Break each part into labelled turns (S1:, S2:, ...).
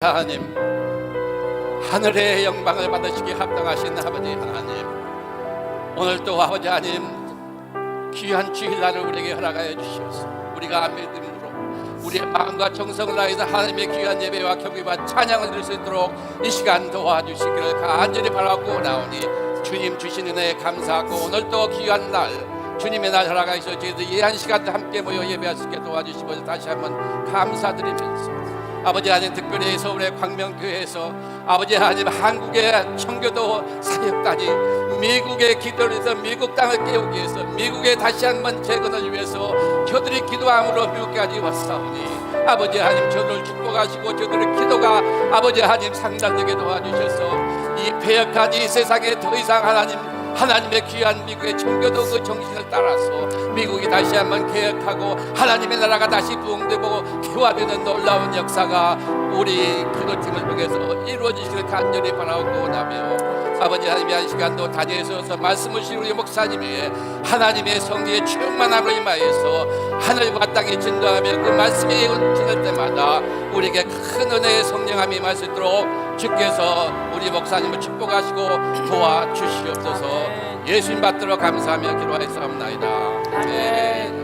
S1: 하나님, 하늘의 영광을 받으시기에 합당하신 아버지 하나님, 오늘도 아버지 하나님 귀한 주일날을 우리에게 허락하여 주시옵소서. 우리가 믿음으로 우리의 마음과 정성을 다해서 하나님의 귀한 예배와 경배와 찬양을 드릴 수 있도록 이 시간 도와주시기를 간절히 바라고 나오니, 주님 주신 은혜에 감사하고 오늘도 귀한 날 주님의 날 허락하셔서 저희들 예한 시간도 함께 모여 예배할 수 있게 도와주시고 다시 한번 감사드리면서, 아버지 하나님, 특별히 서울의 광명교회에서 아버지 하나님 한국의 청교도 사역단이 미국의 기도를 해서 미국 땅을 깨우기 위해서, 미국의 다시 한번 재건을 위해서 저들이 기도함으로 미국까지 왔사오니, 아버지 하나님 저들을 축복하시고 저들의 기도가 아버지 하나님 상달되게 도와주셔서 이 폐역한 이 세상에 더 이상 하나님의 귀한 미국의 청교도 그 정신을 따라서 미국이 다시 한번 개혁하고 하나님의 나라가 다시 부흥되고 개화되는 놀라운 역사가 우리 기도팀을 통해서 이루어지시길 간절히 바라고 나며, 아버지 하나님의 한 시간도 다니셔서 말씀을 주신 우리 목사님이 하나님의 성령의 충만함으로 임하여서 하늘과 땅이 진동하며 그 말씀이 지날 때마다 우리에게 큰 은혜의 성령함이 임할 수 있도록 주께서 우리 목사님을 축복하시고 도와주시옵소서. 예수님 받들어 감사하며 기도하였사옵나이다. 아멘.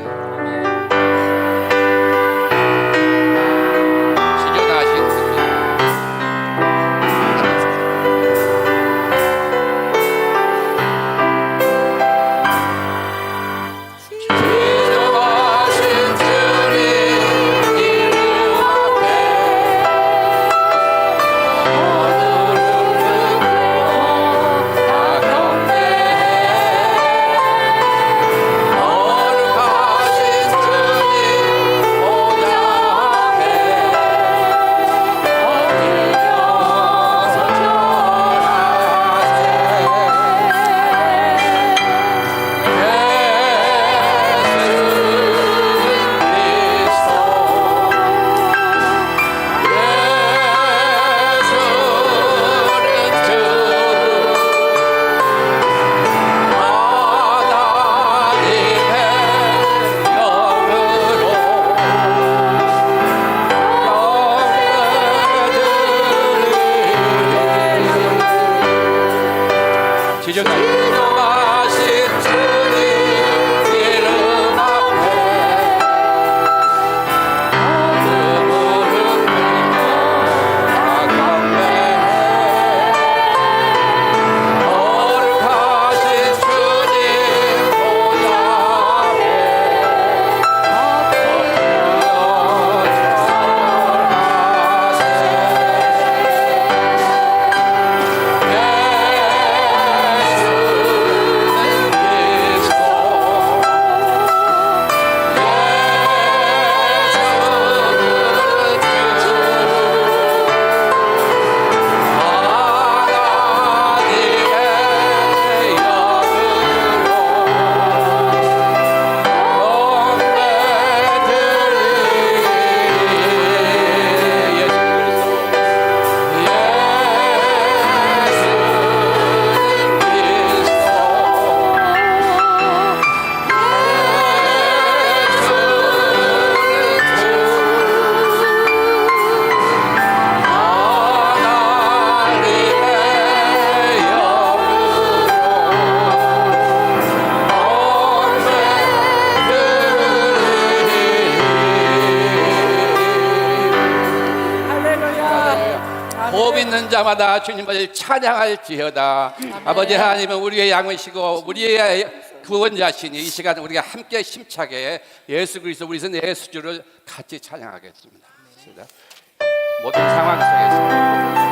S1: 호흡 있는 자마다 주님을 찬양할지어다. 아버지 하나님은 우리의 양이시고 우리의 구원자시니 이 시간 우리가 함께 힘차게 예수 그리스도 우리 선 예수주를 같이 찬양하겠습니다. 모든 상황 속에서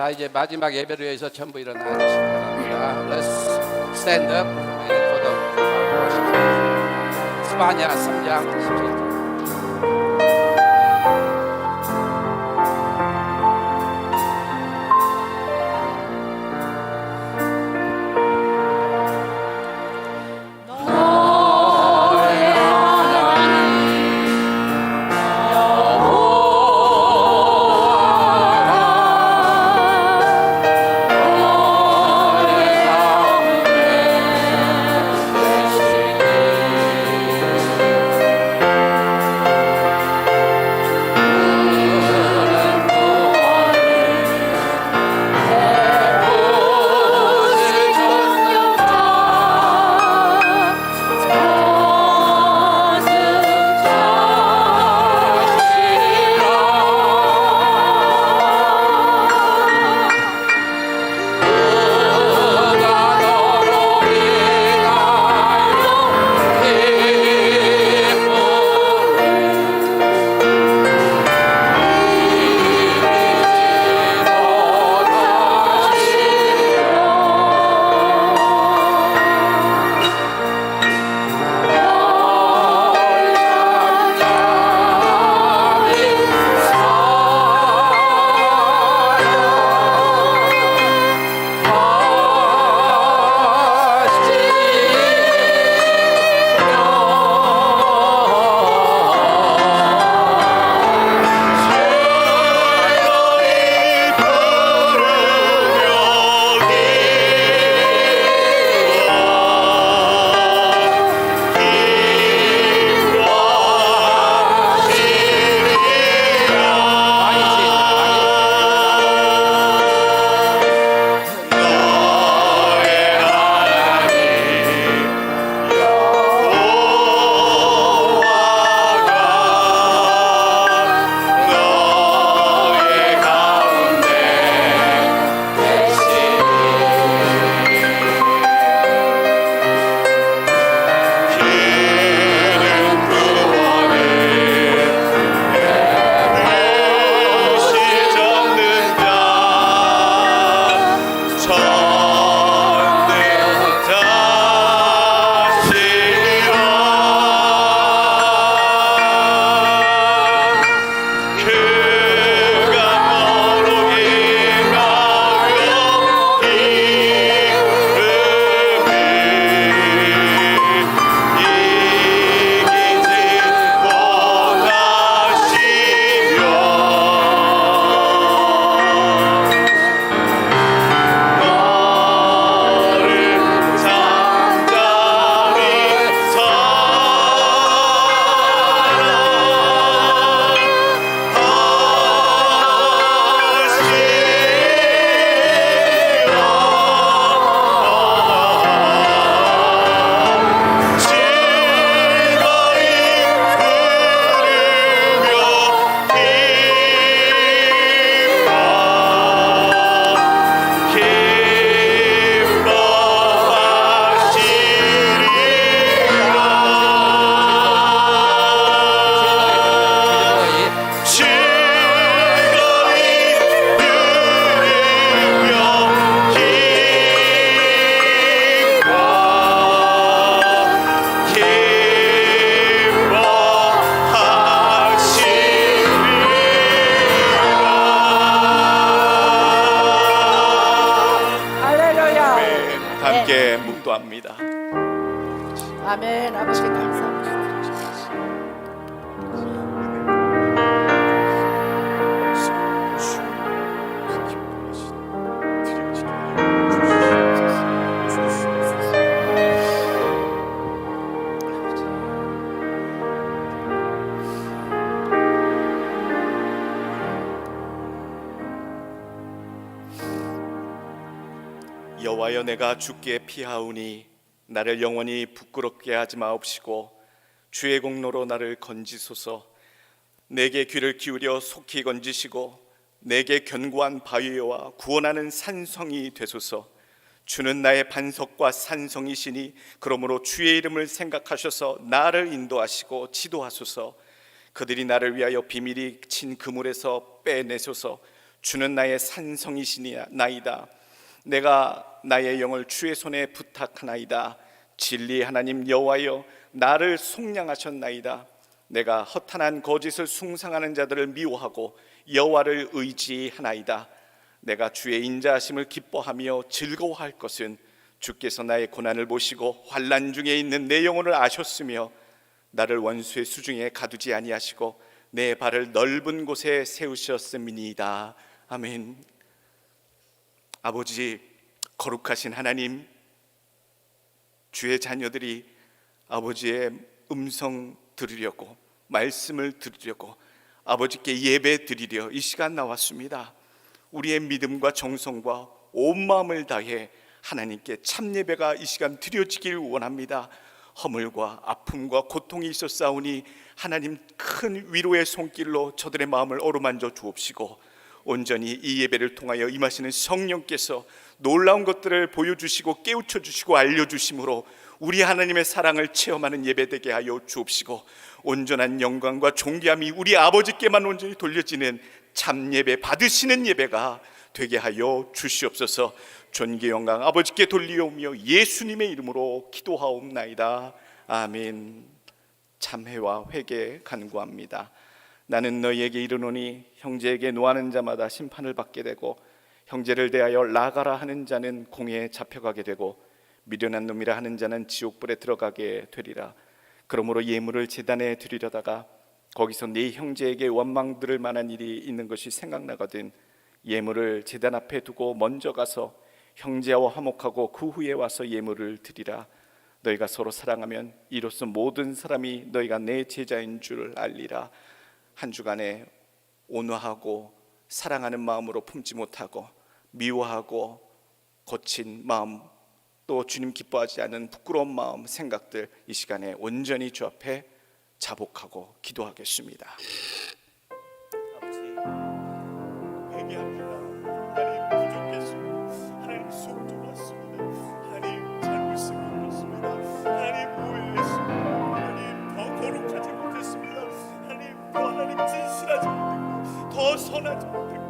S1: 자, 이제 마지막 예배를 위해서 전부 일어나 주시기 바랍니다. Let's stand up and for the worship. 스바냐 3장 17절.
S2: 함께 묵도합니다.
S3: 아멘. 아버지께 감사합니다.
S2: 여호와여, 내가 주께 피하오니 나를 영원히 부끄럽게 하지 마옵시고 주의 공로로 나를 건지소서. 내게 귀를 기울여 속히 건지시고 내게 견고한 바위와 구원하는 산성이 되소서. 주는 나의 반석과 산성이시니 그러므로 주의 이름을 생각하셔서 나를 인도하시고 지도하소서. 그들이 나를 위하여 비밀히 친 그물에서 빼내소서. 주는 나의 산성이시나이다. 내가 나의 영을 주의 손에 부탁하나이다. 진리 하나님 여호와여, 나를 속량하셨나이다. 내가 허탄한 거짓을 숭상하는 자들을 미워하고 여호와를 의지하나이다. 내가 주의 인자하심을 기뻐하며 즐거워할 것은 주께서 나의 고난을 보시고 환난 중에 있는 내 영혼을 아셨으며 나를 원수의 수중에 가두지 아니하시고 내 발을 넓은 곳에 세우셨음이니이다. 아멘. 아버지, 거룩하신 하나님, 주의 자녀들이 아버지의 음성 들으려고, 말씀을 들으려고, 아버지께 예배 드리려 이 시간 나왔습니다. 우리의 믿음과 정성과 온 마음을 다해 하나님께 참 예배가 이 시간 드려지길 원합니다. 허물과 아픔과 고통이 있었사오니 하나님 큰 위로의 손길로 저들의 마음을 어루만져 주옵시고, 온전히 이 예배를 통하여 임하시는 성령께서 놀라운 것들을 보여주시고 깨우쳐 주시고 알려주심으로 우리 하나님의 사랑을 체험하는 예배되게 하여 주옵시고, 온전한 영광과 존귀함이 우리 아버지께만 온전히 돌려지는 참 예배, 받으시는 예배가 되게 하여 주시옵소서. 존귀 영광 아버지께 돌리오며 예수님의 이름으로 기도하옵나이다. 아멘. 참회와 회개 간구합니다. 나는 너희에게 이르노니 형제에게 노하는 자마다 심판을 받게 되고 형제를 대하여 나가라 하는 자는 공회에 잡혀가게 되고 미련한 놈이라 하는 자는 지옥불에 들어가게 되리라. 그러므로 예물을 제단에 드리려다가 거기서 네 형제에게 원망 들을 만한 일이 있는 것이 생각나거든 예물을 제단 앞에 두고 먼저 가서 형제와 화목하고 그 후에 와서 예물을 드리라. 너희가 서로 사랑하면 이로써 모든 사람이 너희가 내 제자인 줄 알리라. 한 주간에 온화하고 사랑하는 마음으로 품지 못하고 미워하고 거친 마음, 또 주님 기뻐하지 않는 부끄러운 마음, 생각들 이 시간에 온전히 주 앞에 자복하고 기도하겠습니다. 아버지, 회개합니다. 하나님 부족했습니다. 하나님 속 좁았습니다. 하나님 잘못을 못했습니다. 하나님 오해했습니다. 하나님 더 거룩하지 못했습니다. 하나님 더 하나님 진실하지 못했고 더 선하지 못했고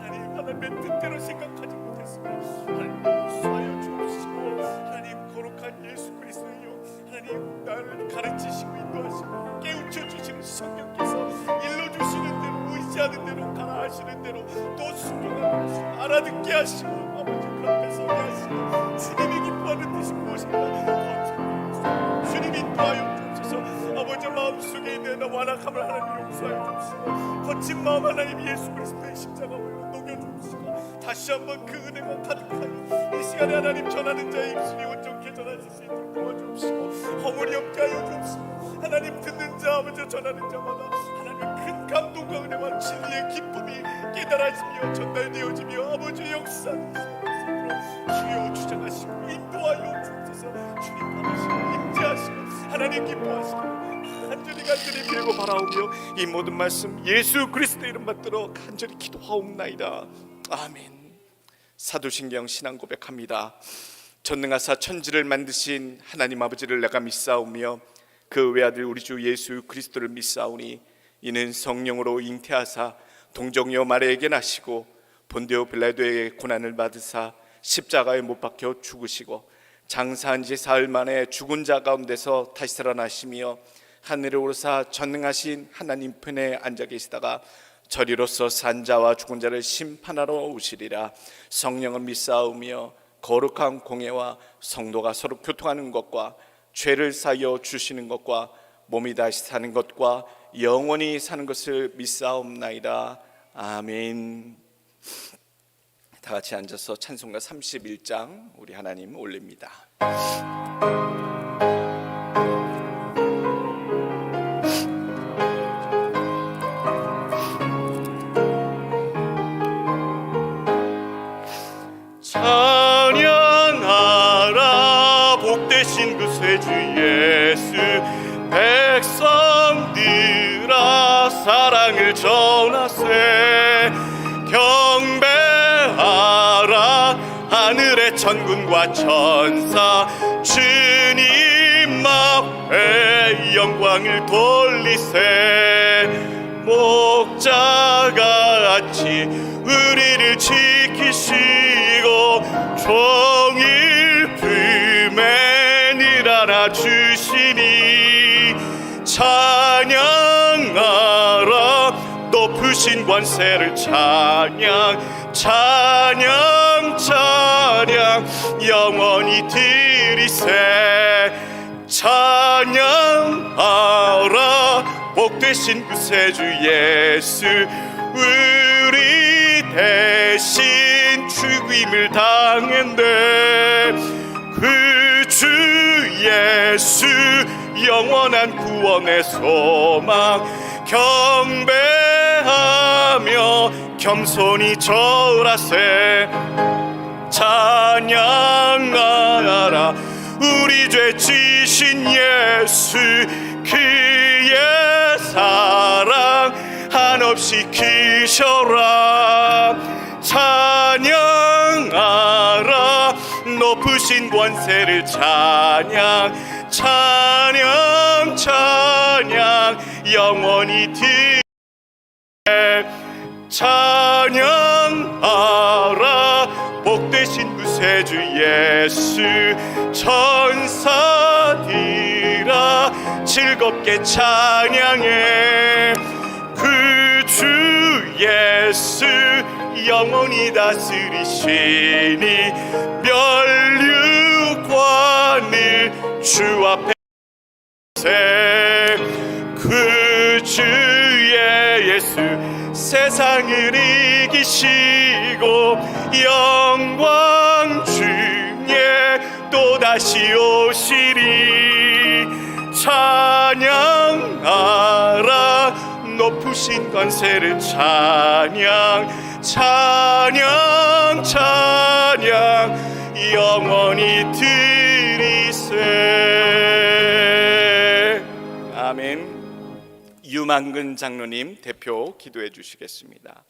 S2: 하나님의 뜻대로 생각하지 못했습니다. 하나님 용서하여 주옵시고 하나님 거룩한 예수 그리스도여, 하나님 나를 가르치시고 인도하시고 깨우쳐 주시는 성령께서 일러주시는 대로, 의지하는 대로, 가라 하시는 대로 또 순종하게 하시고 알아듣게 하시고 아버지 그 앞에 서게 하시고 주님이 기뻐하는 뜻이 무엇인가 주님이 인도하여 주옵소서. 아버지 마음속에 있는 완악함을 하나님 용서하여 주옵시고 거친 마음 하나님 예수 그리스도의 십자가로 녹여주옵시고 다시 한번 그 은혜가 가득하여 이 시간에 하나님 전하는 자의 입술이 온전케 전하실 수 있도록 도와주옵시고 허물이 없게 하여 주옵시고 하나님 듣는 자 아버지 전하는 자마다 하나님 큰 감동과 은혜와 진리의 기쁨이 깨달아지며 전달되어지며 아버지의 역사하시고 주여 주장하시고 인도하여 주옵소서. 주님 받으시고 임재하시고 하나님 기뻐하시고 간절히 빌고 바라오며 이 모든 말씀 예수 그리스도의 이름 받들어 간절히 기도하옵나이다. 아멘. 사도신경 신앙 고백합니다. 전능하사 천지를 만드신 하나님 아버지를 내가 믿사오며 그 외아들 우리 주 예수 그리스도를 믿사오니 이는 성령으로 잉태하사 동정녀 마리아에게 나시고 본디오 빌라도에게 고난을 받으사 십자가에 못 박혀 죽으시고 장사한 지 사흘 만에 죽은 자 가운데서 다시 살아나시며 하늘에 오르사 전능하신 하나님 편에 앉아 계시다가 저리로서 산 자와 죽은 자를 심판하러 오시리라. 성령을 믿사오며 거룩한 공예와 성도가 서로 교통하는 것과 죄를 사하여 주시는 것과 몸이 다시 사는 것과 영원히 사는 것을 믿사옵나이다. 아멘. 다 같이 앉아서 찬송가 31장 우리 하나님 올립니다. 찬양하라 복되신 그 쇠주 예수, 백성들아 사랑을 전하세. 경배하라 하늘의 천군과 천사, 주님 앞에 영광을 돌리세. 목자같이 우리 지키시고 종일 품에 일하나 주시니 찬양하라 높으신 권세를 찬양 찬양 찬양 영원히 드리세 찬양하라 복되신 구세주 예수 우리 대신 죽임을 당했네 그 주 예수 영원한 구원의 소망 경배하며 겸손히 절하세 찬양하라 우리 죄 지신 예수 그의 사랑 한없이 크셔라 찬양하라 높으신 권세를 찬양 찬양 찬양 영원히 찬양하라 복되신 구세주 예수 천사들아 즐겁게 찬양해 그 주 예수 영원히 다스리시니 멸류관을 주 앞에 그 주의 예수 세상을 이기시고 영광 중에 또다시 오시리 찬양하라 높으신 권세를 찬양 찬양 찬양 영원히 드리세 아멘. 유만근 장로님 대표 기도해 주시겠습니다.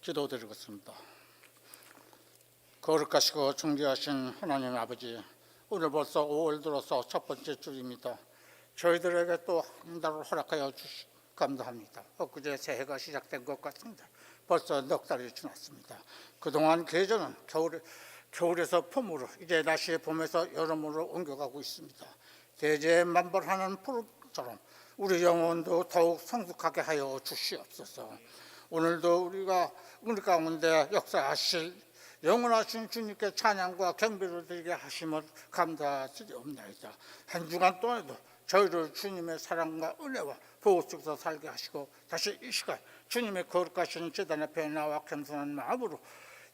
S4: 기도드리겠습니다. 거룩하시고 존귀하신 하나님 아버지, 오늘 벌써 5월 들어서 첫 번째 주입니다. 저희들에게 또 한 달을 허락하여 주시 감사합니다. 엊그제 새해가 시작된 것 같습니다. 벌써 넉 달이 지났습니다. 그동안 계절은 겨울에서 봄으로, 이제 날씨의 봄에서 여름으로 옮겨가고 있습니다. 대제만발하는 푸른처럼 우리 영혼도 더욱 성숙하게 하여 주시옵소서. 오늘도 우리 가운데 역사하실 영원하신 주님께 찬양과 경배를 드리게 하심을 감사드리옵나이다. 한 주간 동안에도 저희를 주님의 사랑과 은혜와 보호 속에서 살게 하시고 다시 이 시간 주님의 거룩하신 제단 앞에 나와 겸손한 마음으로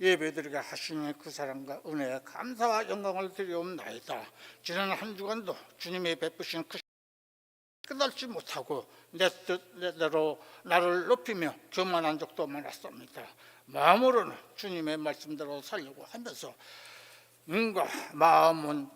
S4: 예배드리게 하시니 그 사랑과 은혜에 감사와 영광을 드리옵나이다. 지난 한 주간도 주님의 베푸신 그 끝날지 못하고 내 뜻대로 나를 높이며 교만한 적도 많았습니다. 마음으로는 주님의 말씀대로 살려고 하면서 눈과 마음은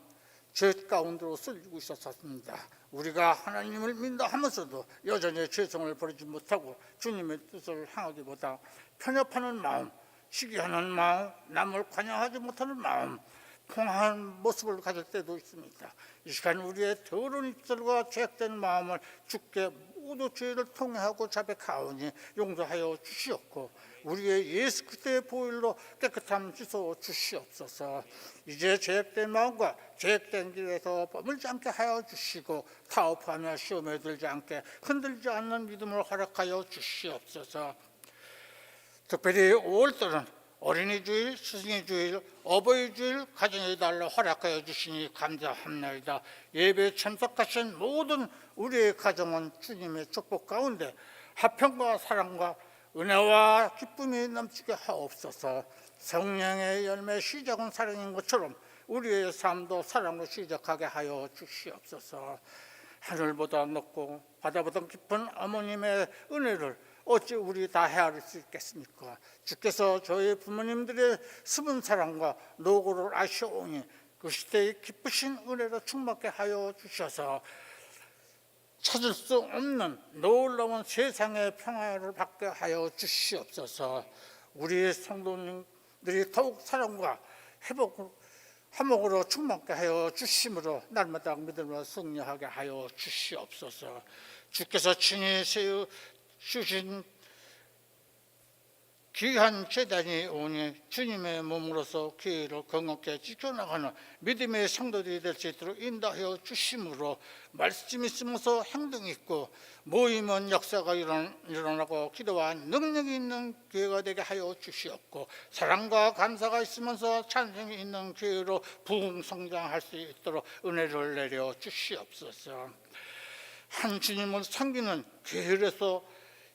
S4: 죄 가운데로 쏠리고 있었습니다. 우리가 하나님을 믿는다 하면서도 여전히 죄성을 버리지 못하고 주님의 뜻을 향하기보다 편협하는 마음, 시기하는 마음, 남을 관여하지 못하는 마음, 통한 모습을 가질 때도 있습니다. 이 시간 우리의 더러운 입술과 죄악된 마음을 주께 모두 죄를 통회하고 자백하오니 용서하여 주시옵고 우리의 예수 그리스도의 보혈로 깨끗함 씻어 주시옵소서. 이제 죄악된 마음과 죄악된 길에서 머물지 않게 하여 주시고 타협하며 시험에 들지 않게 흔들지 않는 믿음을 허락하여 주시옵소서. 특별히 5월달은 어린이 주일, 스승의 주일, 어버이 주일, 가정의 달로 허락하여 주시니 감사합니다. 예배에 참석하신 모든 우리의 가정은 주님의 축복 가운데 화평과 사랑과 은혜와 기쁨이 넘치게 하옵소서. 성령의 열매 시작은 사랑인 것처럼 우리의 삶도 사랑으로 시작하게 하여 주시옵소서. 하늘보다 높고 바다보다 깊은 어머님의 은혜를 어찌 우리 다 헤아릴 수 있겠습니까? 주께서 저희 부모님들의 숨은 사랑과 노고를 아시오니 그 시대의 기쁘신 은혜로 충만케 하여 주셔서 찾을 수 없는 놀라운 세상의 평화를 받게 하여 주시옵소서. 우리 성도님들이 더욱 사랑과 회복을 화목으로 충만케 하여 주심으로 날마다 믿음으로 승리하게 하여 주시옵소서. 주께서 친히 세워 주신 귀한 제단이 오니 주님의 몸으로서 교회를 건강하게 지켜나가는 믿음의 성도들이 될 수 있도록 인도하여 주심으로 말씀 있으면서 행동이 있고 모임은 역사가 일어나고 기도와 능력이 있는 교회가 되게 하여 주시옵고 사랑과 감사가 있으면서 찬송이 있는 교회로 부흥성장할 수 있도록 은혜를 내려 주시옵소서. 한 주님을 섬기는 교회에서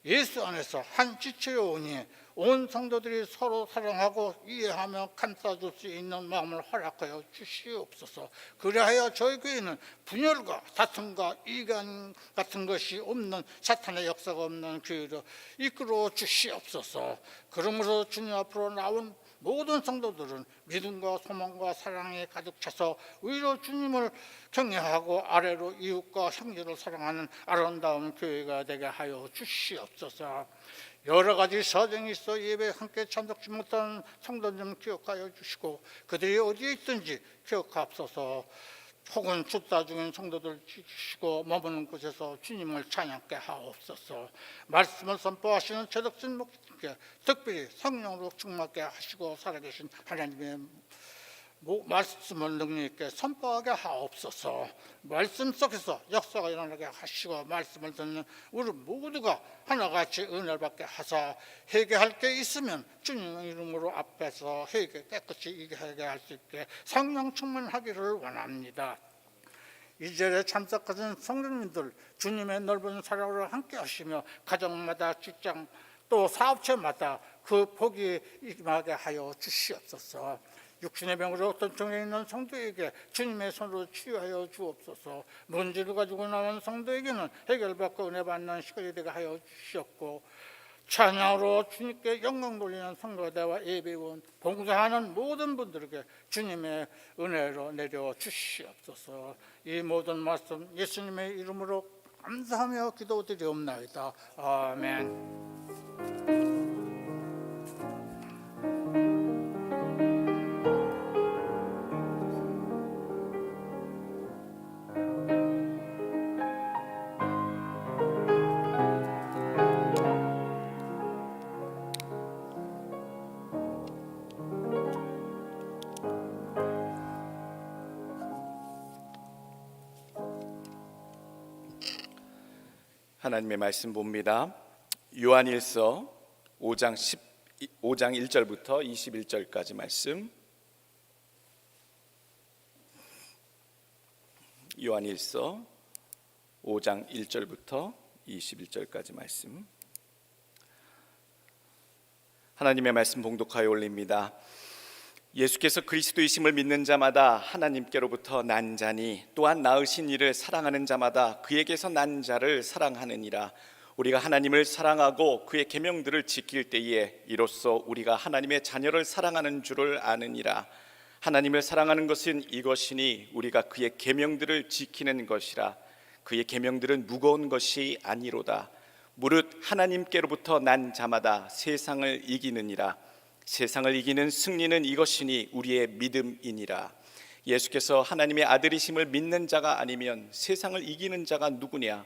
S4: 예수 안에서 한 지체오니 온 성도들이 서로 사랑하고 이해하며 감싸줄 수 있는 마음을 허락하여 주시옵소서. 그리하여 저희 교회는 분열과 다툼과 이간 같은 것이 없는 사탄의 역사가 없는 교회로 이끌어 주시옵소서. 그러므로 주님 앞으로 나온 모든 성도들은 믿음과 소망과 사랑에 가득 차서 위로 주님을 경외하고 아래로 이웃과 형제를 사랑하는 아름다운 교회가 되게 하여 주시옵소서. 여러 가지 사정이 있어 예배에 함께 참석지 못한 성도 좀 기억하여 주시고 그들이 어디에 있든지 기억하옵소서. 혹은 죽다 죽은 성도들 지키시고 머무는 곳에서 주님을 찬양케 하옵소서. 말씀을 선포하시는 제덕진 목사님께 특별히 성령으로 충만케 하시고 살아계신 하나님의 말씀을 능력 있게 선포하게 하옵소서. 말씀 속에서 역사가 일어나게 하시고 말씀을 듣는 우리 모두가 하나같이 은혜를 받게 하사 회개할 게 있으면 주님의 이름으로 앞에서 회개 깨끗이 회개하게 할 수 있게 성령 충만하기를 원합니다. 이 절에 참석하신 성도님들 주님의 넓은 사랑으로 함께 하시며 가정마다 직장 또 사업체마다 그 복이 임하게 하여 주시옵소서. 육신의 병으로 어떤 종에 있는 성도에게 주님의 손으로 치유하여 주옵소서. 문제를 가지고 나온 성도에게는 해결받고 은혜 받는 시간이 되게 하여 주시옵고 찬양으로 주님께 영광 돌리는 성도대와 예배원 봉사하는 모든 분들에게 주님의 은혜로 내려 주시옵소서. 이 모든 말씀 예수님의 이름으로 감사하며 기도드리옵나이다. 아멘.
S2: 하나님의 말씀 봅니다. 요한일서 5장 1절부터 21절까지 말씀. 요한일서 5장 1절부터 21절까지 말씀. 하나님의 말씀 봉독하여 올립니다. 예수께서 그리스도이심을 믿는 자마다 하나님께로부터 난 자니 또한 낳으신 이를 사랑하는 자마다 그에게서 난 자를 사랑하느니라. 우리가 하나님을 사랑하고 그의 계명들을 지킬 때에 이로써 우리가 하나님의 자녀를 사랑하는 줄을 아느니라. 하나님을 사랑하는 것은 이것이니 우리가 그의 계명들을 지키는 것이라. 그의 계명들은 무거운 것이 아니로다. 무릇 하나님께로부터 난 자마다 세상을 이기느니라. 세상을 이기는 승리는 이것이니 우리의 믿음이니라. 예수께서 하나님의 아들이심을 믿는 자가 아니면 세상을 이기는 자가 누구냐?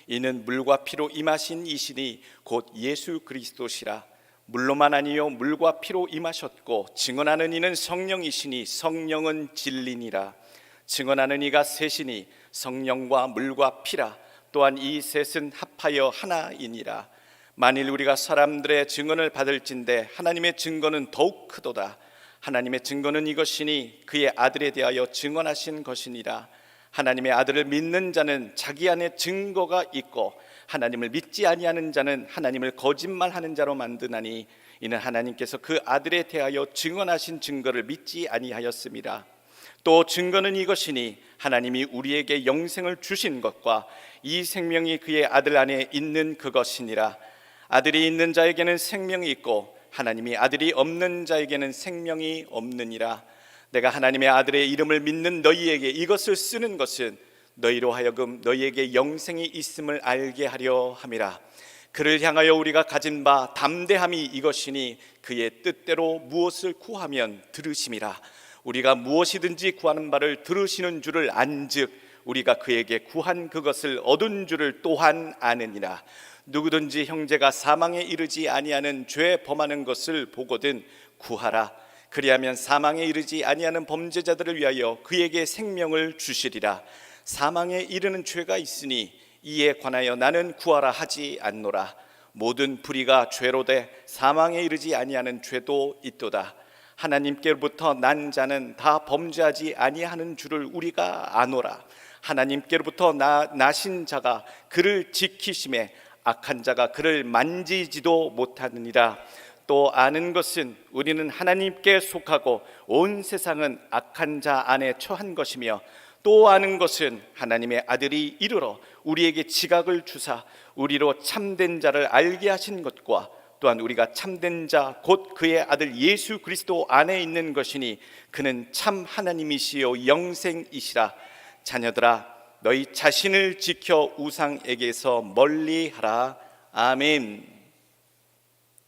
S2: 이는 물과 피로 임하신 이시니 곧 예수 그리스도시라. 물로만 아니요 물과 피로 임하셨고 증언하는 이는 성령이시니 성령은 진리니라. 증언하는 이가 셋이니 성령과 물과 피라. 또한 이 셋은 합하여 하나이니라. 만일 우리가 사람들의 증언을 받을진대 하나님의 증거는 더욱 크도다. 하나님의 증거는 이것이니 그의 아들에 대하여 증언하신 것이니라. 하나님의 아들을 믿는 자는 자기 안에 증거가 있고 하나님을 믿지 아니하는 자는 하나님을 거짓말하는 자로 만드나니 이는 하나님께서 그 아들에 대하여 증언하신 증거를 믿지 아니하였음이라. 또 증거는 이것이니 하나님이 우리에게 영생을 주신 것과 이 생명이 그의 아들 안에 있는 그것이니라. 아들이 있는 자에게는 생명이 있고 하나님이 아들이 없는 자에게는 생명이 없느니라. 내가 하나님의 아들의 이름을 믿는 너희에게 이것을 쓰는 것은 너희로 하여금 너희에게 영생이 있음을 알게 하려 함이라. 그를 향하여 우리가 가진 바 담대함이 이것이니 그의 뜻대로 무엇을 구하면 들으심이라. 우리가 무엇이든지 구하는 바를 들으시는 줄을 안즉 우리가 그에게 구한 그것을 얻은 줄을 또한 아느니라. 누구든지 형제가 사망에 이르지 아니하는 죄 범하는 것을 보거든 구하라. 그리하면 사망에 이르지 아니하는 범죄자들을 위하여 그에게 생명을 주시리라. 사망에 이르는 죄가 있으니 이에 관하여 나는 구하라 하지 않노라. 모든 불의가 죄로 돼 사망에 이르지 아니하는 죄도 있도다. 하나님께로부터 난 자는 다 범죄하지 아니하는 줄을 우리가 아노라. 하나님께로부터 나신 자가 그를 지키심에 악한 자가 그를 만지지도 못하느니라. 또 아는 것은 우리는 하나님께 속하고 온 세상은 악한 자 안에 처한 것이며, 또 아는 것은 하나님의 아들이 이르러 우리에게 지각을 주사 우리로 참된 자를 알게 하신 것과, 또한 우리가 참된 자 곧 그의 아들 예수 그리스도 안에 있는 것이니 그는 참 하나님이시요 영생이시라. 자녀들아, 너희 자신을 지켜 우상에게서 멀리하라. 아멘.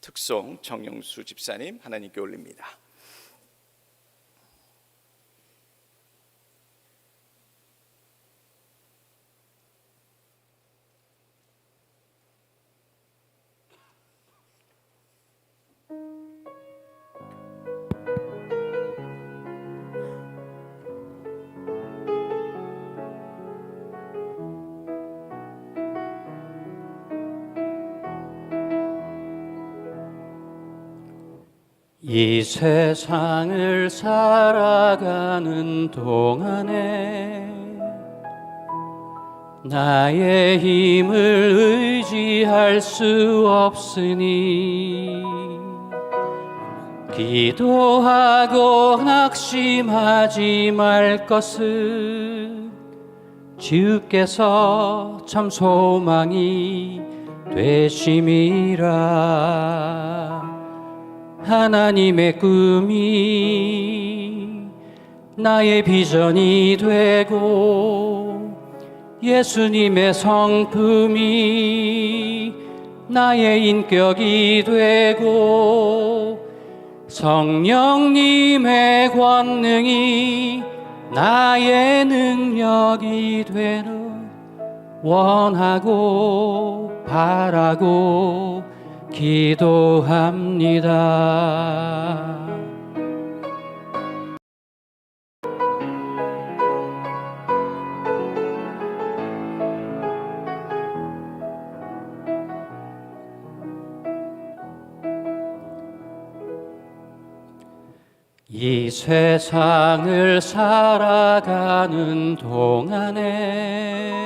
S2: 특송 정영수 집사님 하나님께 올립니다.
S5: 이 세상을 살아가는 동안에 나의 힘을 의지할 수 없으니 기도하고 낙심하지 말 것은 주께서 참 소망이 되심이라. 하나님의 꿈이 나의 비전이 되고 예수님의 성품이 나의 인격이 되고 성령님의 권능이 나의 능력이 되는 원하고 바라고 기도합니다. 이 세상을 살아가는 동안에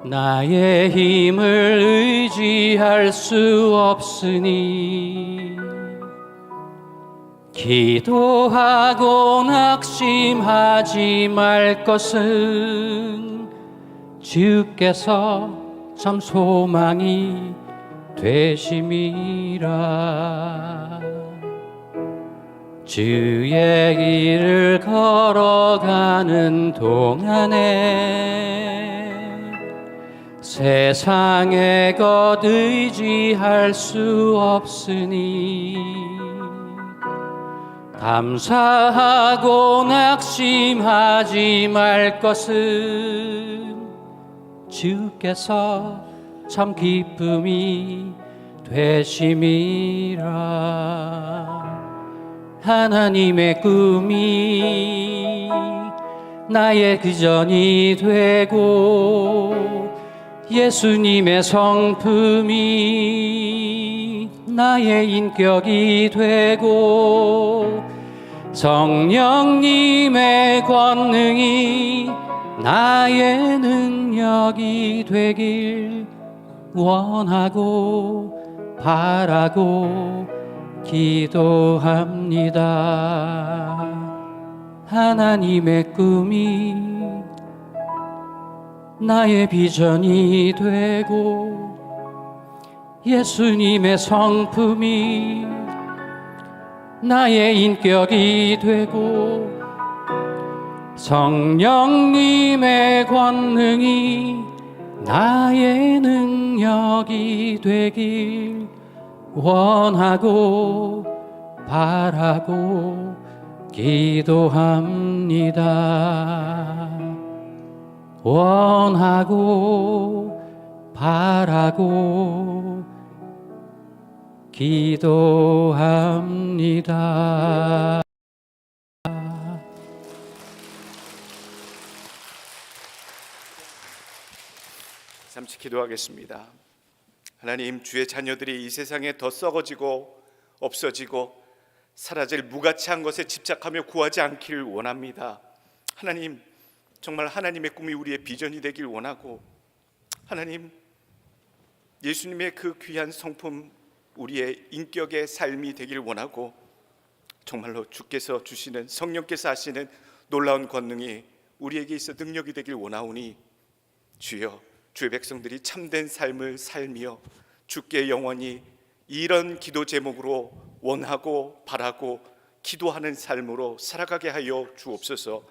S5: 나의 힘을 의지할 수 없으니 기도하고 낙심하지 말 것은 주께서 참 소망이 되심이라. 주의 길을 걸어가는 동안에 세상의 것 의지할 수 없으니 감사하고 낙심하지 말 것은 주께서 참 기쁨이 되심이라. 하나님의 꿈이 나의 비전이 되고 예수님의 성품이 나의 인격이 되고 성령님의 권능이 나의 능력이 되길 원하고 바라고 기도합니다. 하나님의 꿈이 나의 비전이 되고 예수님의 성품이 나의 인격이 되고 성령님의 권능이 나의 능력이 되길 원하고 바라고 기도합니다. 원하고 바라고 기도합니다.
S2: 잠시 기도하겠습니다. 하나님, 주의 자녀들이 이 세상에 더 썩어지고 없어지고 사라질 무가치한 것에 집착하며 구하지 않기를 원합니다. 하나님, 정말 하나님의 꿈이 우리의 비전이 되길 원하고, 하나님, 예수님의 그 귀한 성품 우리의 인격의 삶이 되길 원하고, 정말로 주께서 주시는, 성령께서 하시는 놀라운 권능이 우리에게 있어 능력이 되길 원하오니, 주여, 주의 백성들이 참된 삶을 살며 주께 영원히 이런 기도 제목으로 원하고 바라고 기도하는 삶으로 살아가게 하여 주옵소서.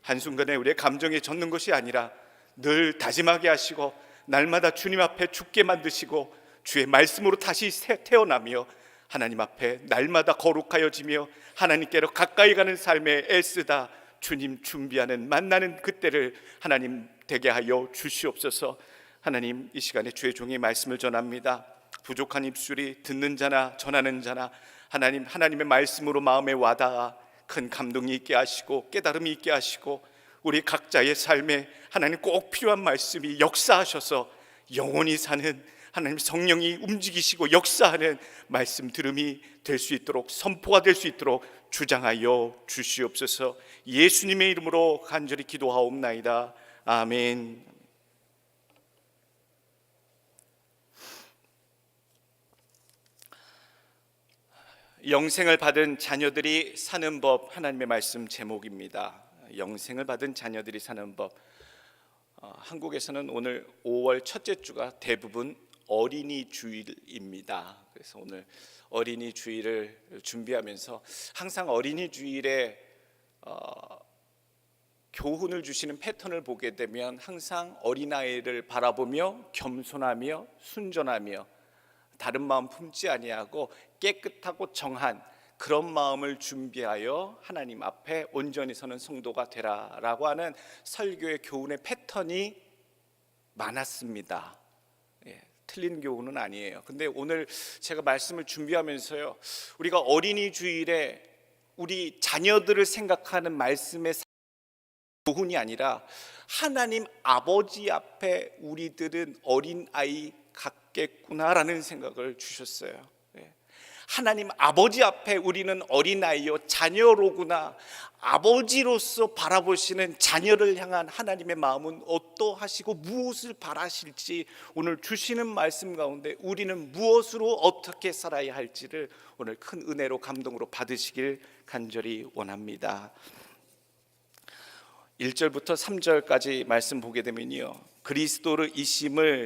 S2: 한순간에 우리의 감정에 젖는 것이 아니라 늘 다짐하게 하시고 날마다 주님 앞에 죽게 만드시고 주의 말씀으로 다시 태어나며 하나님 앞에 날마다 거룩하여지며 하나님께로 가까이 가는 삶에 애쓰다 주님 준비하는 만나는 그때를 하나님 되게 하여 주시옵소서. 하나님, 이 시간에 주의 종이 말씀을 전합니다. 부족한 입술이 듣는 자나 전하는 자나 하나님의 말씀으로 마음에 와닿아 큰 감동이 있게 하시고 깨달음이 있게 하시고 우리 각자의 삶에 하나님 꼭 필요한 말씀이 역사하셔서 영원히 사는 하나님 성령이 움직이시고 역사하는 말씀 들음이 될 수 있도록, 선포가 될 수 있도록 주장하여 주시옵소서. 예수님의 이름으로 간절히 기도하옵나이다. 아멘. 영생을 받은 자녀들이 사는 법, 하나님의 말씀 제목입니다. 영생을 받은 자녀들이 사는 법. 한국에서는 오늘 5월 첫째 주가 대부분 어린이 주일입니다. 그래서 오늘 어린이 주일을 준비하면서 항상 어린이 주일에 교훈을 주시는 패턴을 보게 되면 항상 어린아이를 바라보며 겸손하며 순전하며 다른 마음 품지 아니하고 깨끗하고 정한 그런 마음을 준비하여 하나님 앞에 온전히 서는 성도가 되라라고 하는 설교의 교훈의 패턴이 많았습니다. 틀린 교훈은 아니에요. 근데 오늘 제가 말씀을 준비하면서요, 우리가 어린이 주일에 우리 자녀들을 생각하는 말씀의 교훈이 아니라 하나님 아버지 앞에 우리들은 어린아이 같겠구나라는 생각을 주셨어요. 하나님 아버지 앞에 우리는 어린아이요 자녀로구나. 아버지로서 바라보시는 자녀를 향한 하나님의 마음은 어떠하시고 무엇을 바라실지 오늘 주시는 말씀 가운데 우리는 무엇으로 어떻게 살아야 할지를 오늘 큰 은혜로 감동으로 받으시길 간절히 원합니다. 1절부터 3절까지 말씀 보게 되면요,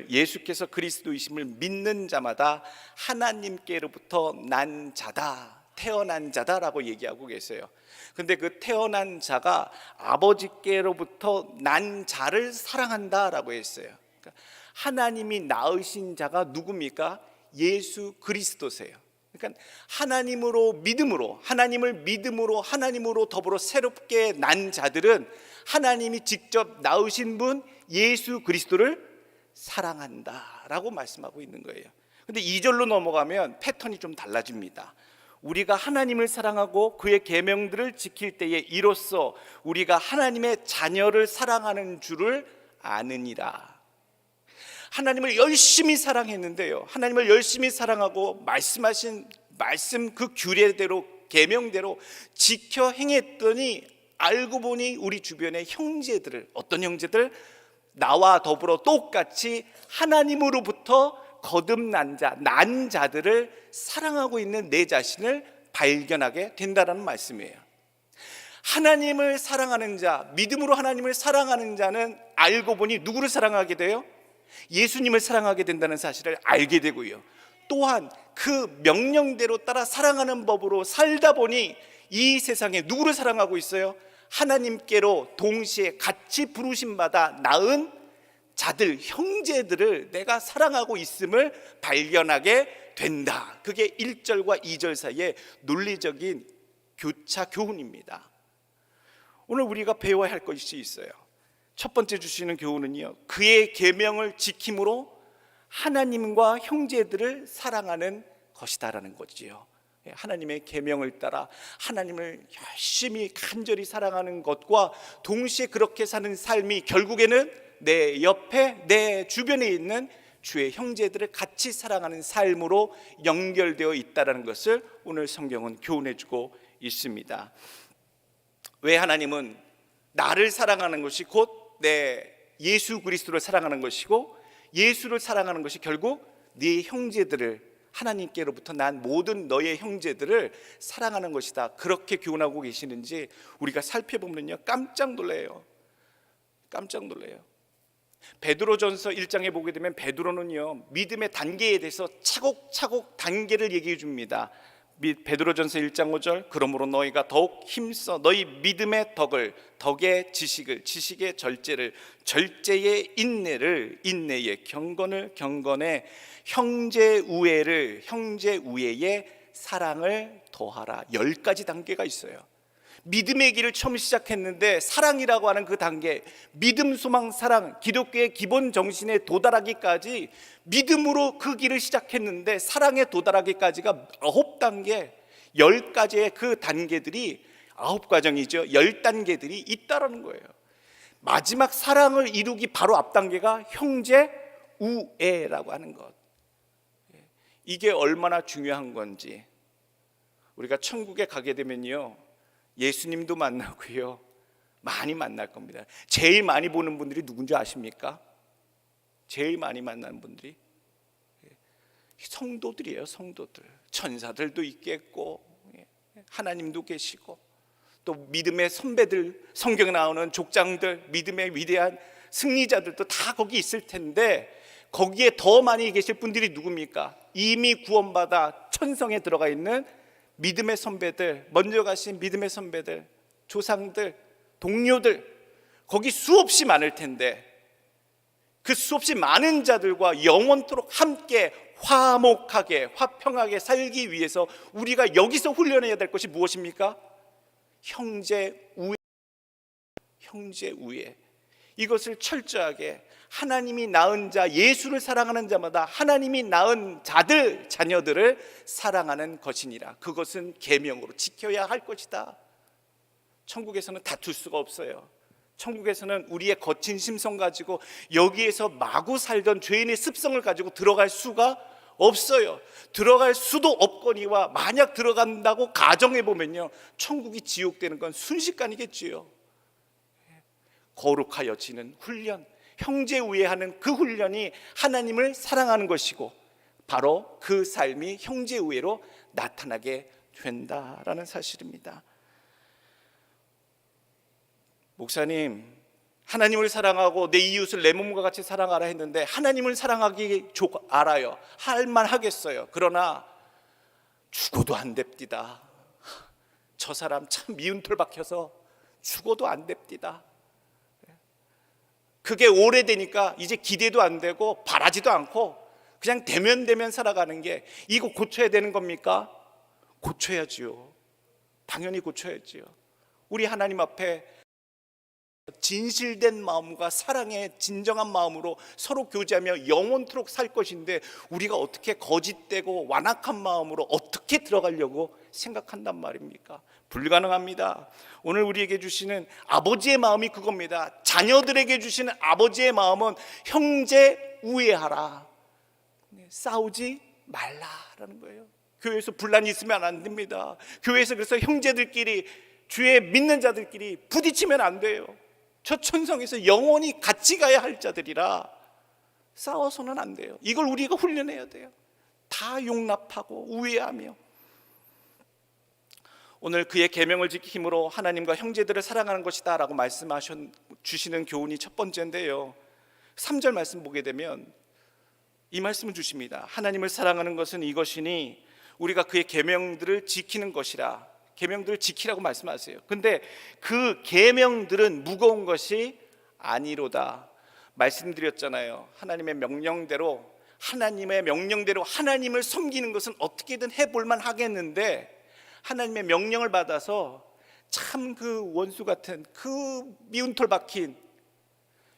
S2: 예수께서 그리스도이심을 믿는 자마다 하나님께로부터 난 자다, 태어난 자다라고 얘기하고 계세요. 근데 그 태어난 자가 아버지께로부터 난 자를 사랑한다라고 했어요. 그러니까 하나님이 낳으신 자가 누굽니까? 예수 그리스도세요. 그러니까 하나님을 믿음으로 하나님으로 더불어 새롭게 난 자들은 하나님이 직접 낳으신 분 예수 그리스도를 사랑한다라고 말씀하고 있는 거예요. 근데 2절로 넘어가면 패턴이 좀 달라집니다. 우리가 하나님을 사랑하고 그의 계명들을 지킬 때에 이로써 우리가 하나님의 자녀를 사랑하는 줄을 아느니라. 하나님을 열심히 사랑했는데요, 하나님을 열심히 사랑하고 말씀하신 말씀 그 규례대로 계명대로 지켜 행했더니 알고 보니 우리 주변의 형제들을, 어떤 형제들? 나와 더불어 똑같이 하나님으로부터 거듭난 자, 난 자들을 사랑하고 있는 내 자신을 발견하게 된다는 말씀이에요. 하나님을 사랑하는 자, 믿음으로 하나님을 사랑하는 자는 알고 보니 누구를 사랑하게 돼요? 예수님을 사랑하게 된다는 사실을 알게 되고요, 또한 그 명령대로 따라 사랑하는 법으로 살다 보니 이 세상에 누구를 사랑하고 있어요? 하나님께로 동시에 같이 부르심받아 낳은 자들, 형제들을 내가 사랑하고 있음을 발견하게 된다. 그게 1절과 2절 사이에 논리적인 교차 교훈입니다. 오늘 우리가 배워야 할 것이 있어요. 첫 번째 주시는 교훈은요, 그의 계명을 지킴으로 하나님과 형제들을 사랑하는 것이다라는 거지요. 하나님의 계명을 따라 하나님을 열심히 간절히 사랑하는 것과 동시에 그렇게 사는 삶이 결국에는 내 옆에, 내 주변에 있는 주의 형제들을 같이 사랑하는 삶으로 연결되어 있다는 것을 오늘 성경은 교훈해주고 있습니다. 왜 하나님은 나를 사랑하는 것이 곧 내 예수 그리스도를 사랑하는 것이고, 예수를 사랑하는 것이 결국 네 형제들을, 하나님께로부터 난 모든 너의 형제들을 사랑하는 것이다, 그렇게 교훈하고 계시는지 우리가 살펴보면요, 깜짝 놀라요. 깜짝 놀라요. 베드로전서 1장에 보게 되면 베드로는요, 믿음의 단계에 대해서 차곡차곡 단계를 얘기해 줍니다. 베드로전서 1장 5절, 그러므로 너희가 더욱 힘써 너희 믿음의 덕을, 덕의 지식을, 지식의 절제를, 절제의 인내를, 인내의 경건을, 경건의 형제 우애를, 형제 우애의 사랑을 더하라. 10가지 단계가 있어요. 믿음의 길을 처음 시작했는데 사랑이라고 하는 그 단계, 믿음, 소망, 사랑, 기독교의 기본 정신에 도달하기까지 믿음으로 그 길을 시작했는데 사랑에 도달하기까지가 9단계, 10가지의 그 단계들이 9과정이죠. 10단계들이 있다라는 거예요. 마지막 사랑을 이루기 바로 앞 단계가 형제 우애라고 하는 것. 이게 얼마나 중요한 건지, 우리가 천국에 가게 되면요, 예수님도 만나고요, 많이 만날 겁니다. 제일 많이 보는 분들이 누군지 아십니까? 제일 많이 만나는 분들이 성도들이에요. 성도들. 천사들도 있겠고 하나님도 계시고, 또 믿음의 선배들, 성경에 나오는 족장들, 믿음의 위대한 승리자들도 다 거기 있을 텐데, 거기에 더 많이 계실 분들이 누굽니까? 이미 구원받아 천성에 들어가 있는 믿음의 선배들, 먼저 가신 믿음의 선배들, 조상들, 동료들, 거기 수없이 많을 텐데, 그 수없이 많은 자들과 영원토록 함께 화목하게, 화평하게 살기 위해서 우리가 여기서 훈련해야 될 것이 무엇입니까? 형제 우애. 형제 우애. 이것을 철저하게 하나님이 낳은 자, 예수를 사랑하는 자마다 하나님이 낳은 자들, 자녀들을 사랑하는 것이니라. 그것은 계명으로 지켜야 할 것이다. 천국에서는 다툴 수가 없어요. 천국에서는 우리의 거친 심성 가지고 여기에서 마구 살던 죄인의 습성을 가지고 들어갈 수가 없어요. 들어갈 수도 없거니와, 만약 들어간다고 가정해보면요, 천국이 지옥되는 건 순식간이겠지요. 거룩하여지는 훈련, 형제 우애하는 그 훈련이 하나님을 사랑하는 것이고, 바로 그 삶이 형제 우애로 나타나게 된다라는 사실입니다. 목사님, 하나님을 사랑하고 내 이웃을 내 몸과 같이 사랑하라 했는데, 하나님을 사랑하기 알아요. 할만 하겠어요. 그러나 죽어도 안 됩디다. 저 사람 참 미운 털 박혀서 죽어도 안 됩디다. 그게 오래되니까 이제 기대도 안 되고 바라지도 않고 그냥 대면 살아가는 게, 이거 고쳐야 되는 겁니까? 고쳐야지요. 당연히 고쳐야지요. 우리 하나님 앞에 진실된 마음과 사랑의 진정한 마음으로 서로 교제하며 영원토록 살 것인데, 우리가 어떻게 거짓되고 완악한 마음으로 어떻게 들어가려고 생각한단 말입니까? 불가능합니다. 오늘 우리에게 주시는 아버지의 마음이 그겁니다. 자녀들에게 주시는 아버지의 마음은 형제 우애하라, 싸우지 말라라는 거예요. 교회에서 분란이 있으면 안 됩니다. 교회에서 그래서 형제들끼리, 주의 믿는 자들끼리 부딪히면 안 돼요. 저 천성에서 영원히 같이 가야 할 자들이라 싸워서는 안 돼요. 이걸 우리가 훈련해야 돼요. 다 용납하고 우애하며. 오늘 그의 계명을 지킴으로 하나님과 형제들을 사랑하는 것이다 라고 주시는 교훈이 첫 번째인데요, 3절 말씀 보게 되면 이 말씀을 주십니다. 하나님을 사랑하는 것은 이것이니 우리가 그의 계명들을 지키는 것이라. 계명들을 지키라고 말씀하세요. 근데 그 계명들은 무거운 것이 아니로다 말씀드렸잖아요. 하나님의 명령대로 하나님을 섬기는 것은 어떻게든 해볼만 하겠는데, 하나님의 명령을 받아서 참 그 원수 같은 그 미운 털 박힌,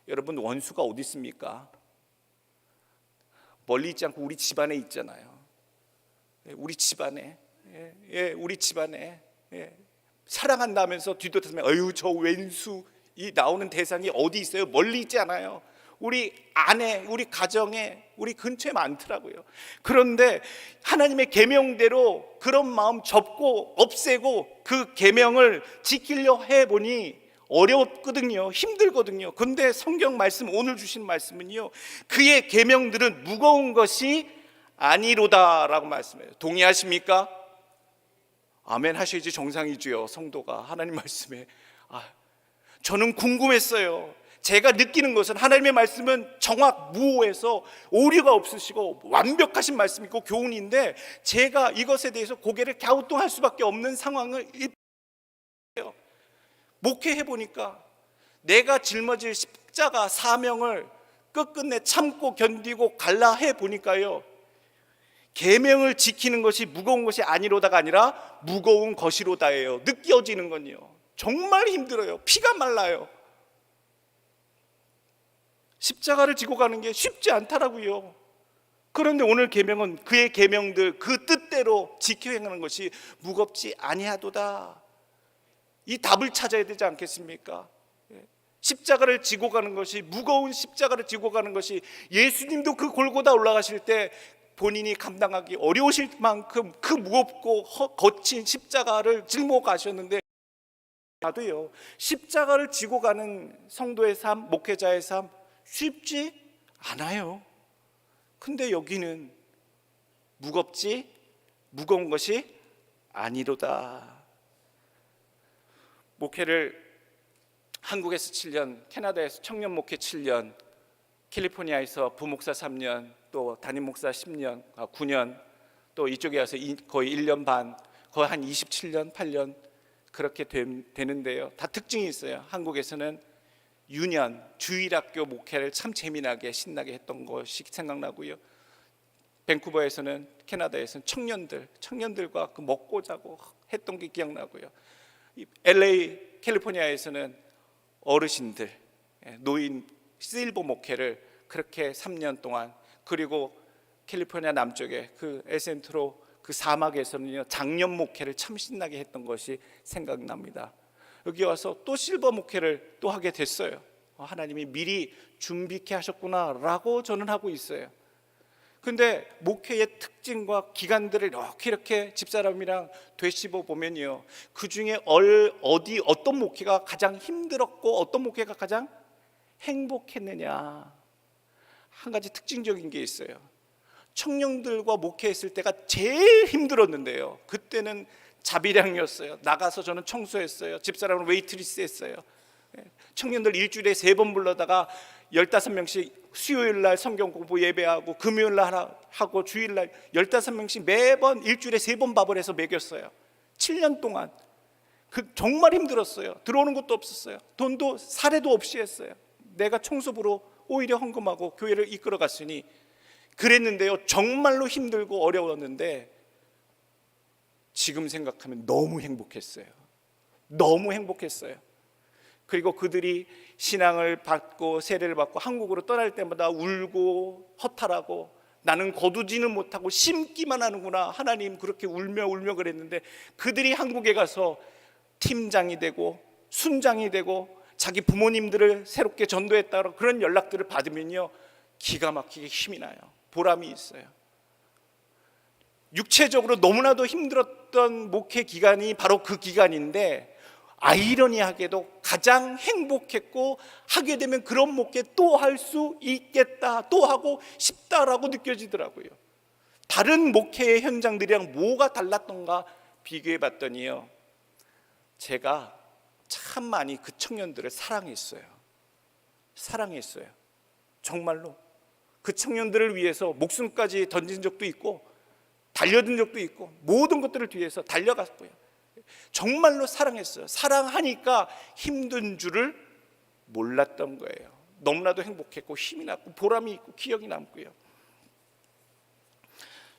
S2: 여러분 원수가 어디 있습니까? 멀리 있지 않고 우리 집안에 있잖아요. 우리 집안에, 우리 집안에 사랑한다면서 뒤돌아서면 어유 저 왼수, 이 나오는 대상이 어디 있어요? 멀리 있지 않아요. 우리 안에, 우리 가정에, 우리 근처에 많더라고요. 그런데 하나님의 계명대로 그런 마음 접고 없애고 그 계명을 지키려 해보니 어렵거든요. 힘들거든요. 그런데 성경 말씀, 오늘 주신 말씀은요, 그의 계명들은 무거운 것이 아니로다라고 말씀해요. 동의하십니까? 아멘 하셔야지 정상이지요. 성도가 하나님 말씀에. 저는 궁금했어요. 제가 느끼는 것은 하나님의 말씀은 정확 무오해서 오류가 없으시고 완벽하신 말씀이고 교훈인데, 제가 이것에 대해서 고개를 갸우뚱할 수밖에 없는 상황을 목회해 보니까 내가 짊어질 십자가 사명을 끝끝내 참고 견디고 갈라 해 보니까요, 계명을 지키는 것이 무거운 것이 아니로다가 아니라 무거운 것이로다예요. 느껴지는 건요, 정말 힘들어요. 피가 말라요. 십자가를 지고 가는 게 쉽지 않더라고요. 그런데 오늘 계명은 그의 계명들 그 뜻대로 지켜 행하는 것이 무겁지 아니하도다. 이 답을 찾아야 되지 않겠습니까? 십자가를 지고 가는 것이, 무거운 십자가를 지고 가는 것이, 예수님도 그 골고다 올라가실 때 본인이 감당하기 어려우실 만큼 그 무겁고 거친 십자가를 짊어 가셨는데, 나도요, 십자가를 지고 가는 성도의 삶, 목회자의 삶 쉽지 않아요. 근데 여기는 무거운 것이 아니로다. 목회를 한국에서 7년, 캐나다에서 청년 목회 7년, 캘리포니아에서 부목사 3년, 또 담임 목사 10년, 9년, 또 이쪽에 와서 거의 1년 반, 거의 한 27년, 8년 그렇게 되는데요. 다 특징이 있어요. 한국에서는 유년, 주일학교 목회를 참 재미나게 신나게 했던 것이 생각나고요. 밴쿠버에서는, 캐나다에서는 청년들과 그 먹고 자고 했던 게 기억나고요. LA, 캘리포니아에서는 어르신들, 노인 실버 목회를 그렇게 3년 동안, 그리고 캘리포니아 남쪽에 그 에센트로 그 사막에서는요, 장년 목회를 참 신나게 했던 것이 생각납니다. 여기 와서 또 실버 목회를 또 하게 됐어요. 하나님이 미리 준비케 하셨구나라고 저는 하고 있어요. 근데 목회의 특징과 기간들을 이렇게 집사람이랑 되씹어 보면요, 그 중에 어떤 목회가 가장 힘들었고 어떤 목회가 가장 행복했느냐, 한 가지 특징적인 게 있어요. 청년들과 목회했을 때가 제일 힘들었는데요, 그때는 자비량이었어요. 나가서 저는 청소했어요. 집사람은 웨이트리스 했어요. 청년들 일주일에 3번 불러다가 15명씩 수요일날 성경 공부 예배하고, 금요일날 하고, 주일날 15명씩 매번 일주일에 3번 밥을 해서 먹였어요. 7년 동안. 정말 힘들었어요. 들어오는 것도 없었어요. 돈도 사례도 없이 했어요. 내가 청소부로 오히려 헌금하고 교회를 이끌어 갔으니 그랬는데요, 정말로 힘들고 어려웠는데 지금 생각하면 너무 행복했어요. 너무 행복했어요. 그리고 그들이 신앙을 받고 세례를 받고 한국으로 떠날 때마다 울고 허탈하고, 나는 거두지는 못하고 심기만 하는구나, 하나님, 그렇게 울며 그랬는데, 그들이 한국에 가서 팀장이 되고 순장이 되고 자기 부모님들을 새롭게 전도했다, 그런 연락들을 받으면요, 기가 막히게 힘이 나요. 보람이 있어요. 육체적으로 너무나도 힘들었던 목회 기간이 바로 그 기간인데, 아이러니하게도 가장 행복했고, 하게 되면 그런 목회 또 할 수 있겠다, 또 하고 싶다라고 느껴지더라고요. 다른 목회의 현장들이랑 뭐가 달랐던가 비교해 봤더니요, 제가 참 많이 그 청년들을 사랑했어요. 정말로 그 청년들을 위해서 목숨까지 던진 적도 있고, 달려든 적도 있고, 모든 것들을 뒤에서 달려갔고요. 정말로 사랑했어요. 사랑하니까 힘든 줄을 몰랐던 거예요. 너무나도 행복했고 힘이 났고 보람이 있고 기억이 남고요.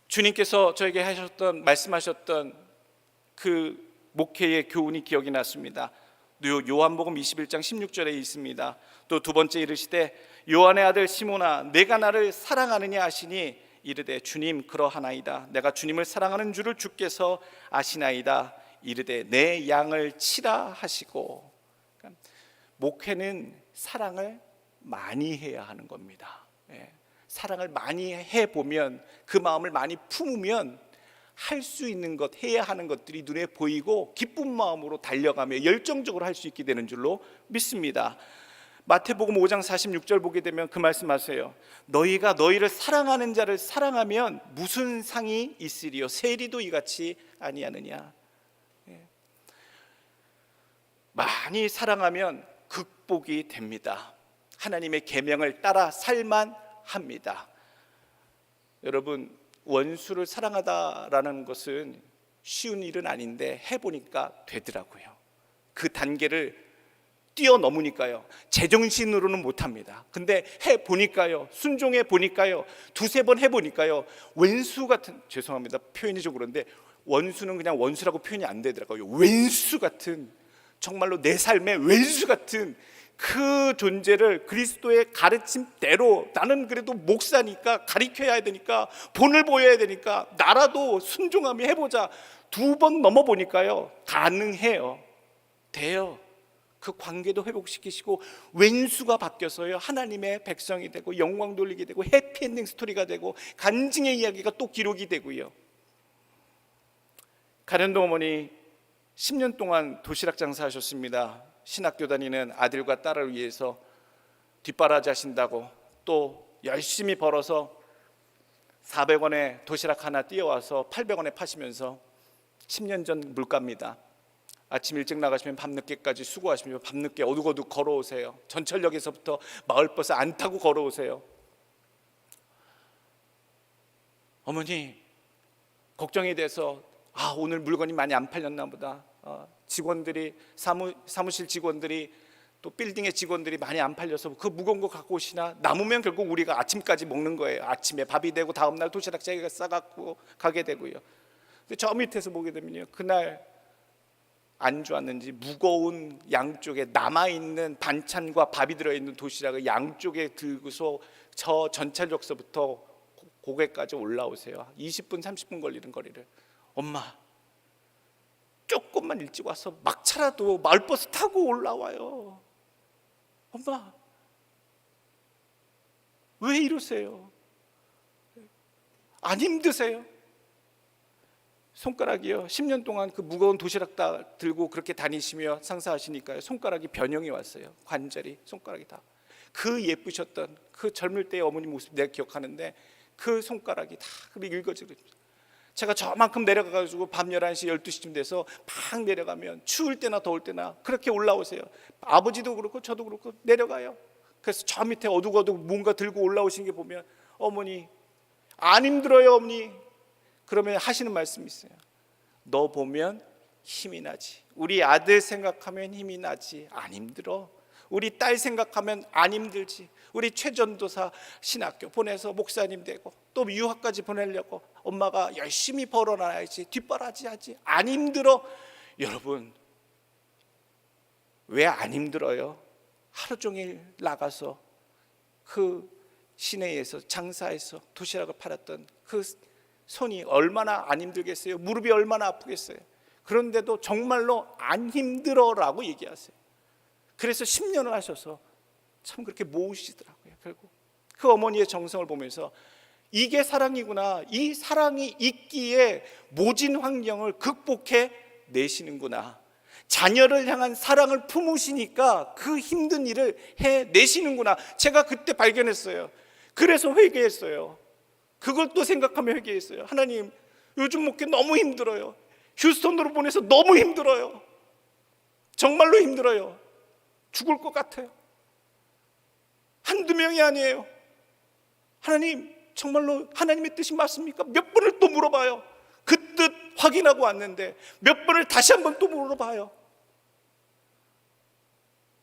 S2: 주님께서 저에게 말씀하셨던 그 목회의 교훈이 기억이 났습니다. 요한복음 21장 16절에 있습니다. 또 두 번째 이르시되 요한의 아들 시몬아 내가 나를 사랑하느냐 하시니 이르되 주님 그러하나이다. 내가 주님을 사랑하는 줄을 주께서 아시나이다. 이르되 내 양을 치라 하시고. 그러니까 목회는 사랑을 많이 해야 하는 겁니다. 사랑을 많이 해보면, 그 마음을 많이 품으면 할 수 있는 것, 해야 하는 것들이 눈에 보이고 기쁜 마음으로 달려가며 열정적으로 할 수 있게 되는 줄로 믿습니다. 마태복음 5장 46절 보게 되면 그 말씀하세요. 너희가 너희를 사랑하는 자를 사랑하면 무슨 상이 있으리요? 세리도 이같이 아니하느냐. 많이 사랑하면 극복이 됩니다. 하나님의 계명을 따라 살만 합니다. 여러분, 원수를 사랑하다라는 것은 쉬운 일은 아닌데 해보니까 되더라고요. 그 단계를 뛰어넘으니까요. 제정신으로는 못합니다. 근데 해보니까요, 순종해 보니까요, 두세 번 해보니까요, 원수 같은, 죄송합니다 표현이 좀 그런데, 원수는 그냥 원수라고 표현이 안 되더라고요. 왼수 같은, 정말로 내 삶의 왼수 같은 그 존재를 그리스도의 가르침대로, 나는 그래도 목사니까 가르쳐야 되니까, 본을 보여야 되니까 나라도 순종하며 해보자. 두 번 넘어보니까요, 가능해요. 돼요. 그 관계도 회복시키시고 왼수가 바뀌어서요, 하나님의 백성이 되고 영광 돌리게 되고 해피엔딩 스토리가 되고 간증의 이야기가 또 기록이 되고요. 가련동 어머니 10년 동안 도시락 장사하셨습니다. 신학교 다니는 아들과 딸을 위해서 뒷바라지 하신다고 또 열심히 벌어서 400원에 도시락 하나 띄어와서 800원에 파시면서 10년 전 물가입니다. 아침 일찍 나가시면 밤늦게까지 수고하시면 밤늦게 어둑어둑 걸어오세요. 전철역에서부터 마을버스 안 타고 걸어오세요. 어머니 걱정이 돼서 오늘 물건이 많이 안 팔렸나 보다. 직원들이 사무실 직원들이 또 빌딩의 직원들이 많이 안 팔려서 그 무거운 거 갖고 오시나. 남으면 결국 우리가 아침까지 먹는 거예요. 아침에 밥이 되고 다음날 도시락 자기가 싸갖고 가게 되고요. 근데 저 밑에서 보게 되면요, 그날 안 좋았는지 무거운 양쪽에 남아있는 반찬과 밥이 들어있는 도시락을 양쪽에 들고서 저 전철역서부터 고개까지 올라오세요. 20분 30분 걸리는 거리를. 엄마 조금만 일찍 와서 막차라도 마을버스 타고 올라와요. 엄마 왜 이러세요? 안 힘드세요? 손가락이요, 10년 동안 그 무거운 도시락 다 들고 그렇게 다니시며 상사하시니까요, 손가락이 변형이 왔어요. 관절이, 손가락이 다. 그 예쁘셨던 그 젊을 때의 어머니 모습 내가 기억하는데 그 손가락이 다 읽어지고, 제가 저만큼 내려가가지고 밤 11시 12시쯤 돼서 막 내려가면 추울 때나 더울 때나 그렇게 올라오세요. 아버지도 그렇고 저도 그렇고 내려가요. 그래서 저 밑에 어둑어둑 뭔가 들고 올라오신 게 보면, 어머니 안 힘들어요 어머니? 그러면 하시는 말씀이 있어요. 너 보면 힘이 나지. 우리 아들 생각하면 힘이 나지. 안 힘들어. 우리 딸 생각하면 안 힘들지. 우리 최전도사 신학교 보내서 목사님 되고 또 유학까지 보내려고 엄마가 열심히 벌어놔야지. 뒷바라지 하지. 안 힘들어. 여러분 왜 안 힘들어요? 하루 종일 나가서 그 시내에서 장사해서 도시락을 팔았던 그 손이 얼마나 안 힘들겠어요? 무릎이 얼마나 아프겠어요? 그런데도 정말로 안 힘들어라고 얘기하세요. 그래서 10년을 하셔서 참 그렇게 모으시더라고요. 결국 그 어머니의 정성을 보면서 이게 사랑이구나, 이 사랑이 있기에 모진 환경을 극복해 내시는구나, 자녀를 향한 사랑을 품으시니까 그 힘든 일을 해내시는구나, 제가 그때 발견했어요. 그래서 회개했어요. 그걸 또 생각하며 회개했어요. 하나님 요즘 목회 너무 힘들어요. 휴스턴으로 보내서 너무 힘들어요. 정말로 힘들어요. 죽을 것 같아요. 한두 명이 아니에요. 하나님 정말로 하나님의 뜻이 맞습니까? 몇 번을 또 물어봐요. 그 뜻 확인하고 왔는데 몇 번을 다시 한번 또 물어봐요.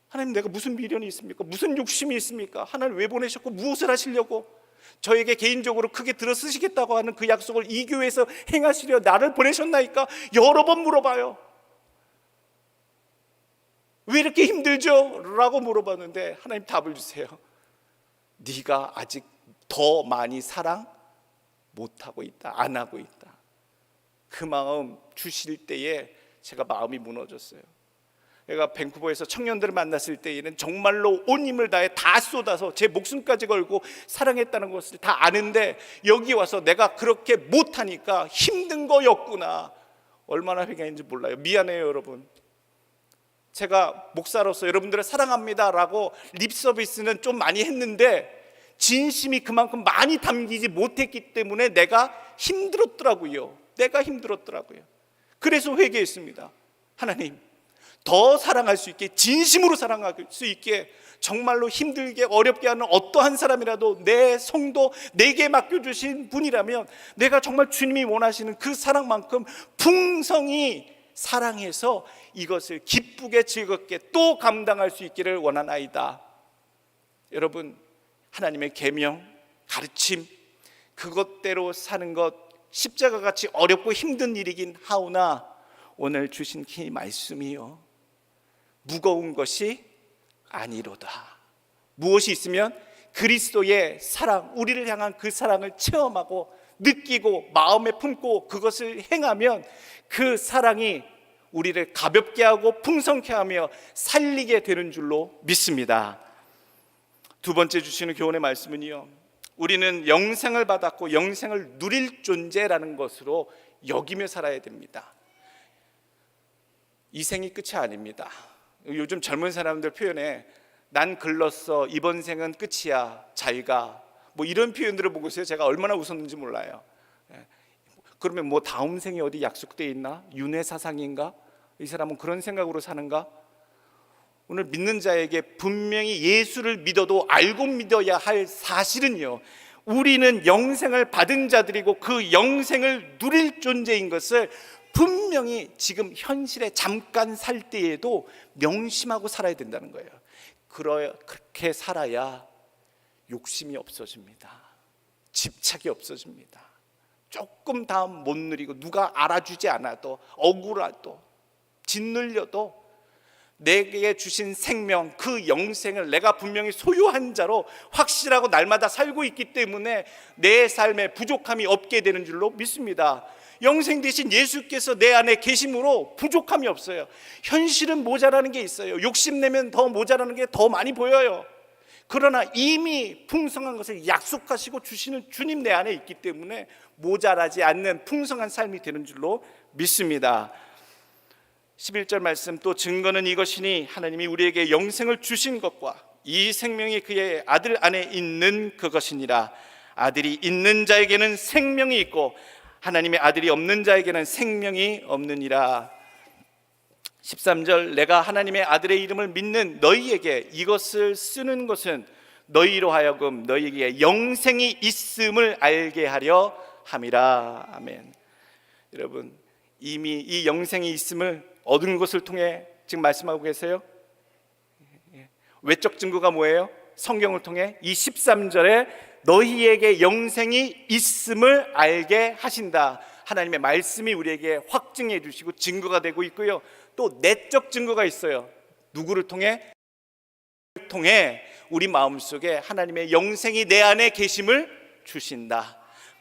S2: 하나님 내가 무슨 미련이 있습니까? 무슨 욕심이 있습니까? 하나님 왜 보내셨고 무엇을 하시려고? 저에게 개인적으로 크게 들어쓰시겠다고 하는 그 약속을 이 교회에서 행하시려 나를 보내셨나이까? 여러 번 물어봐요. 왜 이렇게 힘들죠? 라고 물어봤는데 하나님 답을 주세요. 네가 아직 더 많이 사랑 못하고 있다, 안 하고 있다. 그 마음 주실 때에 제가 마음이 무너졌어요. 내가 밴쿠버에서 청년들을 만났을 때에는 정말로 온 힘을 다해 다 쏟아서 제 목숨까지 걸고 사랑했다는 것을 다 아는데, 여기 와서 내가 그렇게 못하니까 힘든 거였구나. 얼마나 회개했는지 몰라요. 미안해요 여러분. 제가 목사로서 여러분들을 사랑합니다라고 립 서비스는 좀 많이 했는데 진심이 그만큼 많이 담기지 못했기 때문에 내가 힘들었더라고요. 그래서 회개했습니다. 하나님, 더 사랑할 수 있게, 진심으로 사랑할 수 있게, 정말로 힘들게 어렵게 하는 어떠한 사람이라도 내 성도 내게 맡겨주신 분이라면 내가 정말 주님이 원하시는 그 사랑만큼 풍성히 사랑해서 이것을 기쁘게 즐겁게 또 감당할 수 있기를 원하나이다. 여러분, 하나님의 계명, 가르침, 그것대로 사는 것 십자가같이 어렵고 힘든 일이긴 하오나 오늘 주신 이 말씀이요, 무거운 것이 아니로다. 무엇이 있으면 그리스도의 사랑, 우리를 향한 그 사랑을 체험하고 느끼고 마음에 품고 그것을 행하면 그 사랑이 우리를 가볍게 하고 풍성케 하며 살리게 되는 줄로 믿습니다. 두 번째 주시는 교훈의 말씀은요, 우리는 영생을 받았고 영생을 누릴 존재라는 것으로 여기며 살아야 됩니다. 이 생이 끝이 아닙니다. 요즘 젊은 사람들 표현에 난 글렀어, 이번 생은 끝이야, 잘가, 뭐 이런 표현들을 보고서 제가 얼마나 웃었는지 몰라요. 그러면 뭐 다음 생이 어디 약속되어 있나? 윤회사상인가? 이 사람은 그런 생각으로 사는가? 오늘 믿는 자에게 분명히 예수를 믿어도 알고 믿어야 할 사실은요, 우리는 영생을 받은 자들이고 그 영생을 누릴 존재인 것을 분명히 지금 현실에 잠깐 살 때에도 명심하고 살아야 된다는 거예요. 그렇게 살아야 욕심이 없어집니다. 집착이 없어집니다. 조금 다 못 누리고 누가 알아주지 않아도 억울하도 짓눌려도 내게 주신 생명, 그 영생을 내가 분명히 소유한 자로 확실하고 날마다 살고 있기 때문에 내 삶에 부족함이 없게 되는 줄로 믿습니다. 영생 대신 예수께서 내 안에 계심으로 부족함이 없어요. 현실은 모자라는 게 있어요. 욕심내면 더 모자라는 게 더 많이 보여요. 그러나 이미 풍성한 것을 약속하시고 주시는 주님 내 안에 있기 때문에 모자라지 않는 풍성한 삶이 되는 줄로 믿습니다. 11절 말씀, 또 증거는 이것이니 하나님이 우리에게 영생을 주신 것과 이 생명이 그의 아들 안에 있는 그것이니라. 아들이 있는 자에게는 생명이 있고 하나님의 아들이 없는 자에게는 생명이 없느니라. 13절, 내가 하나님의 아들의 이름을 믿는 너희에게 이것을 쓰는 것은 너희로 하여금 너희에게 영생이 있음을 알게 하려 함이라. 아멘. 여러분, 이미 이 영생이 있음을 얻은 것을 통해 지금 말씀하고 계세요. 외적 증거가 뭐예요? 성경을 통해 이 13절에 너희에게 영생이 있음을 알게 하신다. 하나님의 말씀이 우리에게 확증해 주시고 증거가 되고 있고요. 또 내적 증거가 있어요. 누구를 통해? 우리 마음속에 하나님의 영생이 내 안에 계심을 주신다.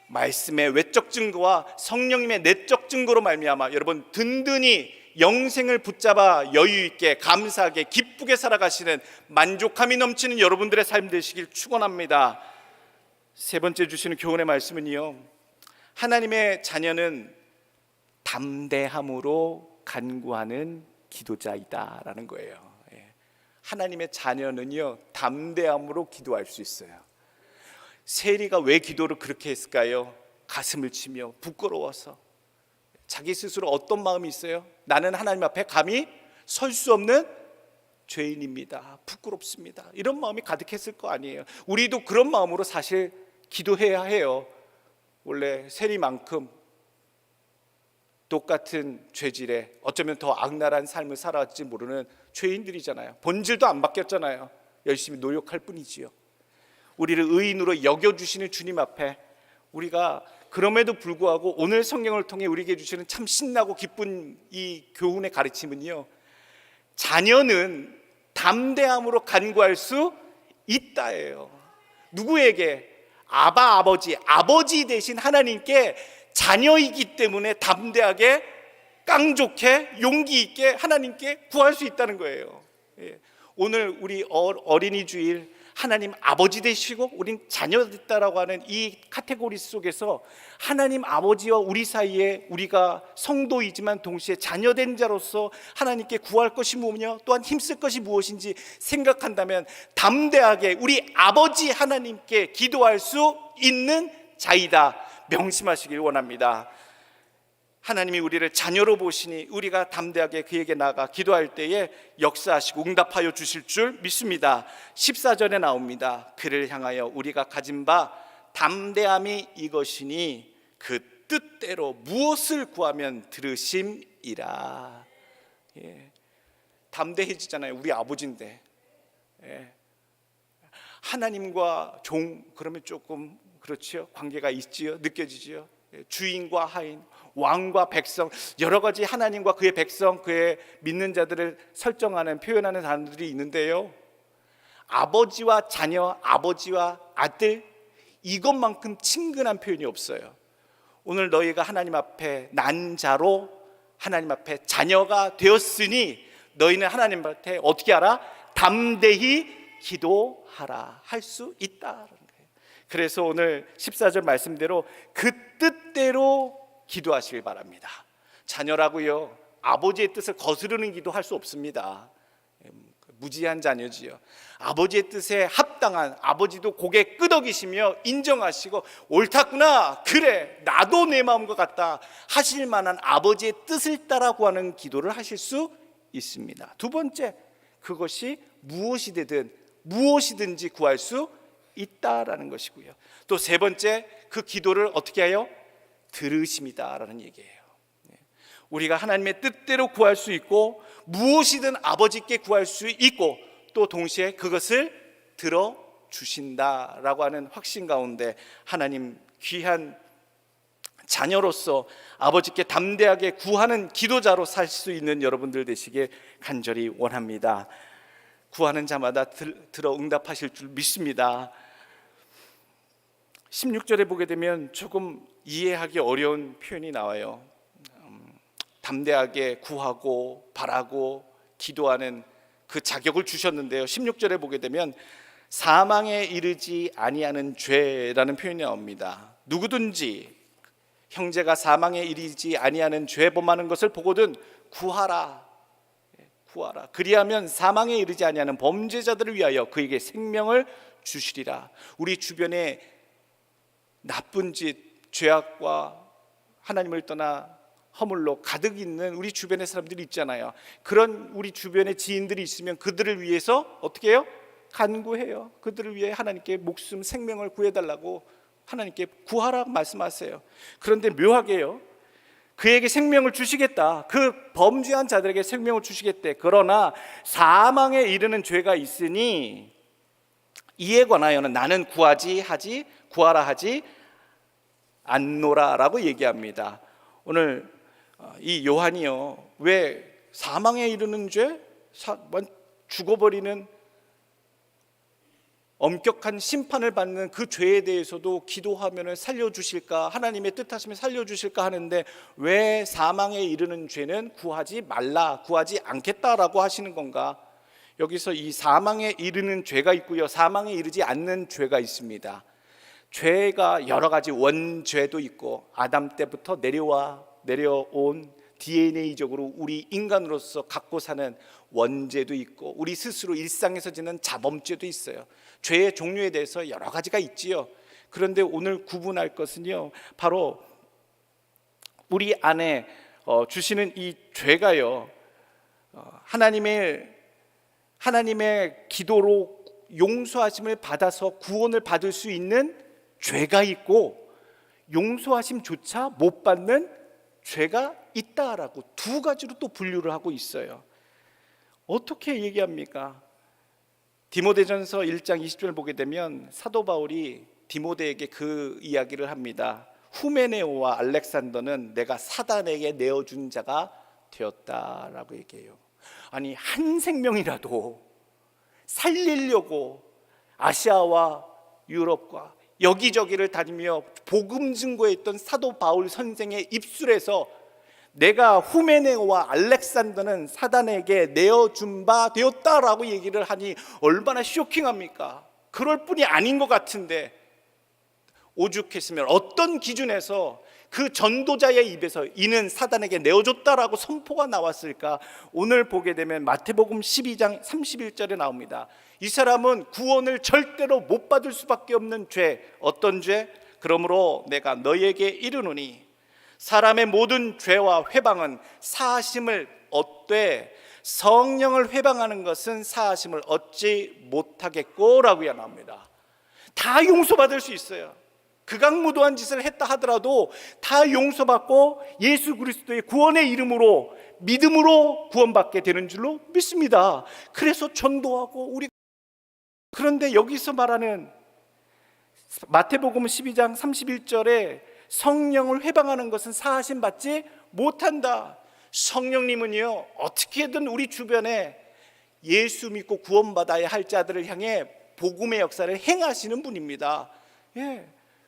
S2: 말씀의 외적 증거와 성령님의 내적 증거로 말미암아 여러분 든든히 영생을 붙잡아 여유 있게 감사하게 기쁘게 살아가시는 만족함이 넘치는 여러분들의 삶 되시길 축원합니다. 세 번째 주시는 교훈의 말씀은요, 하나님의 자녀는 담대함으로 간구하는 기도자이다라는 거예요. 하나님의 자녀는요, 담대함으로 기도할 수 있어요. 세리가 왜 기도를 그렇게 했을까요? 가슴을 치며 부끄러워서. 자기 스스로 어떤 마음이 있어요? 나는 하나님 앞에 감히 설 수 없는 죄인입니다. 부끄럽습니다. 이런 마음이 가득했을 거 아니에요. 우리도 그런 마음으로 사실 기도해야 해요. 원래 세리만큼 똑같은 죄질에 어쩌면 더 악랄한 삶을 살아왔지 모르는 죄인들이잖아요. 본질도 안 바뀌었잖아요. 열심히 노력할 뿐이지요. 우리를 의인으로 여겨주시는 주님 앞에 우리가 그럼에도 불구하고 오늘 성경을 통해 우리에게 주시는 참 신나고 기쁜 이 교훈의 가르침은요, 자녀는 담대함으로 간구할 수 있다예요. 누구에게? 아버지 대신 하나님께 자녀이기 때문에 담대하게 깡좋게 용기 있게 하나님께 구할 수 있다는 거예요. 오늘 우리 어린이 주일 하나님 아버지 되시고 우린 자녀 됐다라고 하는 이 카테고리 속에서 하나님 아버지와 우리 사이에 우리가 성도이지만 동시에 자녀된 자로서 하나님께 구할 것이 뭐며 또한 힘쓸 것이 무엇인지 생각한다면 담대하게 우리 아버지 하나님께 기도할 수 있는 자이다 명심하시길 원합니다. 하나님이 우리를 자녀로 보시니 우리가 담대하게 그에게 나아가 기도할 때에 역사하시고 응답하여 주실 줄 믿습니다. 14절에 나옵니다. 그를 향하여 우리가 가진 바 담대함이 이것이니 그 뜻대로 무엇을 구하면 들으심이라. 담대해지잖아요. 우리 아버지인데. 하나님과 종 그러면 조금 그렇지요. 관계가 있지요. 느껴지지요. 주인과 하인, 왕과 백성, 여러 가지 하나님과 그의 백성, 그의 믿는 자들을 설정하는 표현하는 단어들이 있는데요, 아버지와 자녀, 아버지와 아들, 이것만큼 친근한 표현이 없어요. 오늘 너희가 하나님 앞에 난 자로 하나님 앞에 자녀가 되었으니 너희는 하나님 앞에 어떻게 하라? 담대히 기도하라 할 수 있다. 그래서 오늘 14절 말씀대로 그 뜻대로 기도하시길 바랍니다. 자녀라고요, 아버지의 뜻을 거스르는 기도할 수 없습니다. 무지한 자녀지요. 아버지의 뜻에 합당한, 아버지도 고개 끄덕이시며 인정하시고 옳았구나, 그래 나도 내 마음과 같다 하실 만한 아버지의 뜻을 따라 구하는 기도를 하실 수 있습니다. 두 번째, 그것이 무엇이 되든 무엇이든지 구할 수 있다라는 것이고요. 또 세 번째, 그 기도를 어떻게 해요? 들으십니다라는 얘기예요. 우리가 하나님의 뜻대로 구할 수 있고 무엇이든 아버지께 구할 수 있고 또 동시에 그것을 들어주신다라고 하는 확신 가운데 하나님 귀한 자녀로서 아버지께 담대하게 구하는 기도자로 살 수 있는 여러분들 되시길 간절히 원합니다. 구하는 자마다 들어 응답하실 줄 믿습니다. 16절에 보게 되면 조금 이해하기 어려운 표현이 나와요. 담대하게 구하고 바라고 기도하는 그 자격을 주셨는데요, 16절에 보게 되면 사망에 이르지 아니하는 죄라는 표현이 나옵니다. 누구든지 형제가 사망에 이르지 아니하는 죄 범하는 것을 보거든 구하라. 그리하면 사망에 이르지 아니하는 범죄자들을 위하여 그에게 생명을 주시리라. 우리 주변에 나쁜 짓, 죄악과 하나님을 떠나 허물로 가득 있는 우리 주변의 사람들이 있잖아요. 그런 우리 주변에 지인들이 있으면 그들을 위해서 어떻게 해요? 간구해요. 그들을 위해 하나님께 목숨, 생명을 구해달라고 하나님께 구하라 말씀하세요. 그런데 묘하게요, 그에게 생명을 주시겠다, 그 범죄한 자들에게 생명을 주시겠대. 그러나 사망에 이르는 죄가 있으니 이에 관하여는 나는 구하라 하지 않노라라고 얘기합니다. 오늘 이 요한이요, 왜 사망에 이르는 죄, 죽어버리는 엄격한 심판을 받는 그 죄에 대해서도 기도하면 살려주실까, 하나님의 뜻하시면 살려주실까 하는데 왜 사망에 이르는 죄는 구하지 말라, 구하지 않겠다라고 하시는 건가? 여기서 이 사망에 이르는 죄가 있고요, 사망에 이르지 않는 죄가 있습니다. 죄가 여러 가지 원죄도 있고 아담 때부터 내려온 DNA적으로 우리 인간으로서 갖고 사는 원죄도 있고 우리 스스로 일상에서 지는 자범죄도 있어요. 죄의 종류에 대해서 여러 가지가 있지요. 그런데 오늘 구분할 것은요, 바로 우리 안에 주시는 이 죄가요, 하나님의 기도로 용서하심을 받아서 구원을 받을 수 있는 죄가 있고 용서하심조차 못 받는 죄가 있다라고 두 가지로 또 분류를 하고 있어요. 어떻게 얘기합니까? 디모데전서 1장 20절을 보게 되면 사도 바울이 디모데에게 그 이야기를 합니다. 후메네오와 알렉산더는 내가 사단에게 내어준 자가 되었다라고 얘기해요. 아니, 한 생명이라도 살리려고 아시아와 유럽과 여기저기를 다니며 복음 증거했던 사도 바울 선생의 입술에서 내가 후메네오와 알렉산더는 사단에게 내어준 바 되었다라고 얘기를 하니 얼마나 쇼킹합니까? 그럴 뿐이 아닌 것 같은데 오죽했으면 어떤 기준에서 그 전도자의 입에서 이는 사단에게 내어줬다라고 선포가 나왔을까? 오늘 보게 되면 마태복음 12장 31절에 나옵니다. 이 사람은 구원을 절대로 못 받을 수밖에 없는 죄. 어떤 죄? 그러므로 내가 너희에게 이르노니 사람의 모든 죄와 회방은 사하심을 얻되 성령을 회방하는 것은 사하심을 얻지 못하겠고라고 나옵니다. 다 용서받을 수 있어요. 극악무도한 짓을 했다 하더라도 다 용서받고 예수 그리스도의 구원의 이름으로 믿음으로 구원받게 되는 줄로 믿습니다. 그래서 전도하고 우리 그런데 여기서 말하는 마태복음 12장 31절에 성령을 회방하는 것은 사하심 받지 못한다. 성령님은요 어떻게든 우리 주변에 예수 믿고 구원받아야 할 자들을 향해 복음의 역사를 행하시는 분입니다.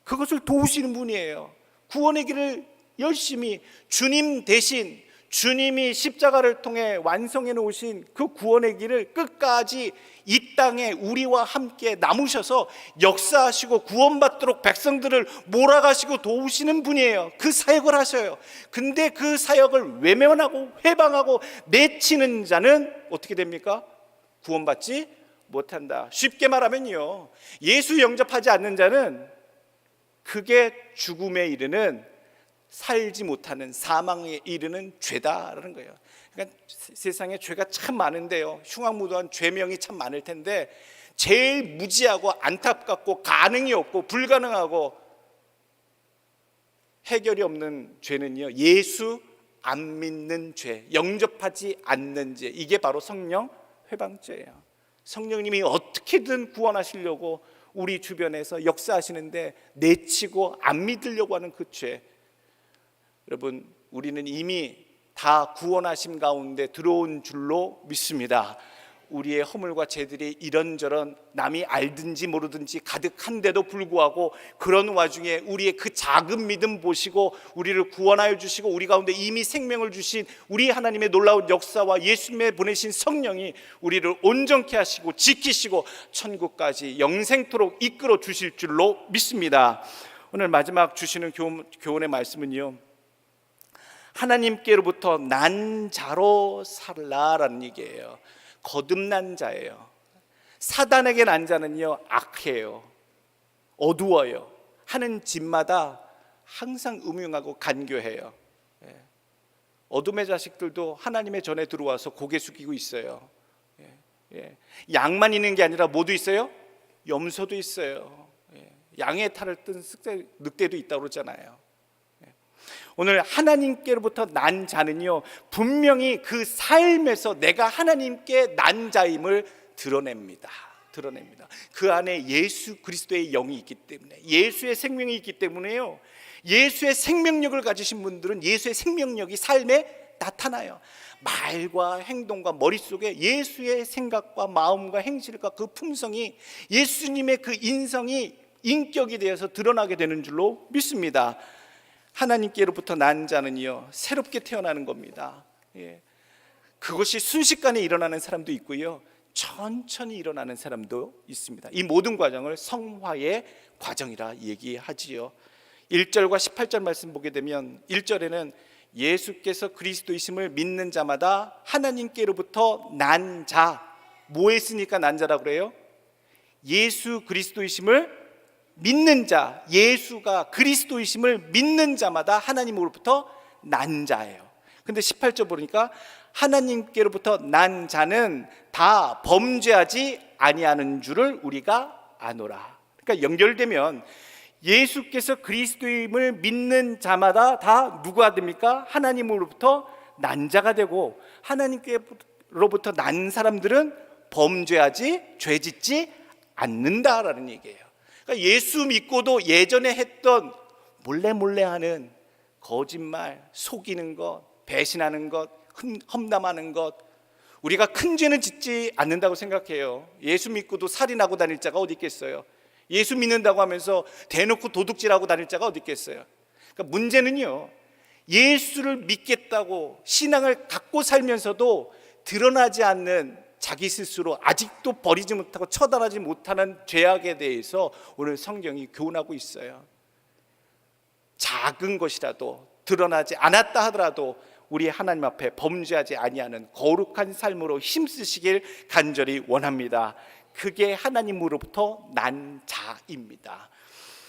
S2: 그것을 도우시는 분이에요. 구원의 길을 열심히 주님 대신 주님이 십자가를 통해 완성해 놓으신 그 구원의 길을 끝까지 이 땅에 우리와 함께 남으셔서 역사하시고 구원받도록 백성들을 몰아가시고 도우시는 분이에요. 그 사역을 하셔요. 근데 그 사역을 외면하고 회방하고 내치는 자는 어떻게 됩니까? 구원받지 못한다. 쉽게 말하면요, 예수 영접하지 않는 자는 그게 죽음에 이르는, 살지 못하는 사망에 이르는 죄다라는 거예요. 그러니까 세상에 죄가 참 많은데요, 흉악무도한 죄명이 참 많을 텐데 제일 무지하고 안타깝고 가능이 없고 불가능하고 해결이 없는 죄는요, 예수 안 믿는 죄, 영접하지 않는 죄. 이게 바로 성령 회방죄예요. 성령님이 어떻게든 구원하시려고 우리 주변에서 역사하시는데 내치고 안 믿으려고 하는 그 죄. 여러분, 우리는 이미 다 구원하심 가운데 들어온 줄로 믿습니다. 우리의 허물과 죄들이 이런저런 남이 알든지 모르든지 가득한데도 불구하고 그런 와중에 우리의 그 작은 믿음 보시고 우리를 구원하여 주시고 우리 가운데 이미 생명을 주신 우리 하나님의 놀라운 역사와 예수님의 보내신 성령이 우리를 온전케 하시고 지키시고 천국까지 영생토록 이끌어 주실 줄로 믿습니다. 오늘 마지막 주시는 교훈의 말씀은요, 하나님께로부터 난 자로 살라라는 얘기예요. 거듭난 자예요. 사단에게 난 자는요, 악해요, 어두워요, 하는 짓마다 항상 음흉하고 간교해요. 어둠의 자식들도 하나님의 전에 들어와서 고개 숙이고 있어요. 양만 있는 게 아니라 뭐도 있어요? 염소도 있어요. 양의 탈을 뜬 늑대도 있다고 그러잖아요. 오늘 하나님께로부터 난 자는요, 분명히 그 삶에서 내가 하나님께 난 자임을 드러냅니다. 그 안에 예수 그리스도의 영이 있기 때문에, 예수의 생명이 있기 때문에요, 예수의 생명력을 가지신 분들은 예수의 생명력이 삶에 나타나요. 말과 행동과 머릿속에 예수의 생각과 마음과 행실과 그 품성이, 예수님의 그 인성이 인격이 되어서 드러나게 되는 줄로 믿습니다. 하나님께로부터 난 자는요, 새롭게 태어나는 겁니다. 그것이 순식간에 일어나는 사람도 있고요, 천천히 일어나는 사람도 있습니다. 이 모든 과정을 성화의 과정이라 얘기하지요. 1절과 18절 말씀 보게 되면 1절에는 예수께서 그리스도이심을 믿는 자마다 하나님께로부터 난 자, 뭐 했으니까 난 자라고 그래요? 예수 그리스도이심을 믿는 자, 예수가 그리스도이심을 믿는 자마다 하나님으로부터 난 자예요. 근데 18절 보니까 하나님께로부터 난 자는 다 범죄하지 아니하는 줄을 우리가 아노라. 그러니까 연결되면 예수께서 그리스도임을 믿는 자마다 다 누가 됩니까? 하나님으로부터 난 자가 되고, 하나님께로부터 난 사람들은 범죄하지 죄짓지 않는다라는 얘기예요. 그러니까 예수 믿고도 예전에 했던 몰래 하는 거짓말, 속이는 것, 배신하는 것, 험담하는 것, 우리가 큰 죄는 짓지 않는다고 생각해요. 예수 믿고도 살인하고 다닐 자가 어디 있겠어요? 예수 믿는다고 하면서 대놓고 도둑질하고 다닐 자가 어디 있겠어요? 그러니까 문제는요, 예수를 믿겠다고 신앙을 갖고 살면서도 드러나지 않는 자기 스스로 아직도 버리지 못하고 처단하지 못하는 죄악에 대해서 오늘 성경이 교훈하고 있어요. 작은 것이라도 드러나지 않았다 하더라도 우리 하나님 앞에 범죄하지 아니하는 거룩한 삶으로 힘쓰시길 간절히 원합니다. 그게 하나님으로부터 난 자입니다.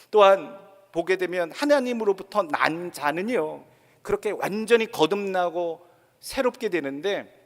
S2: 또한 보게 되면 하나님으로부터 난 자는요, 그렇게 완전히 거듭나고 새롭게 되는데,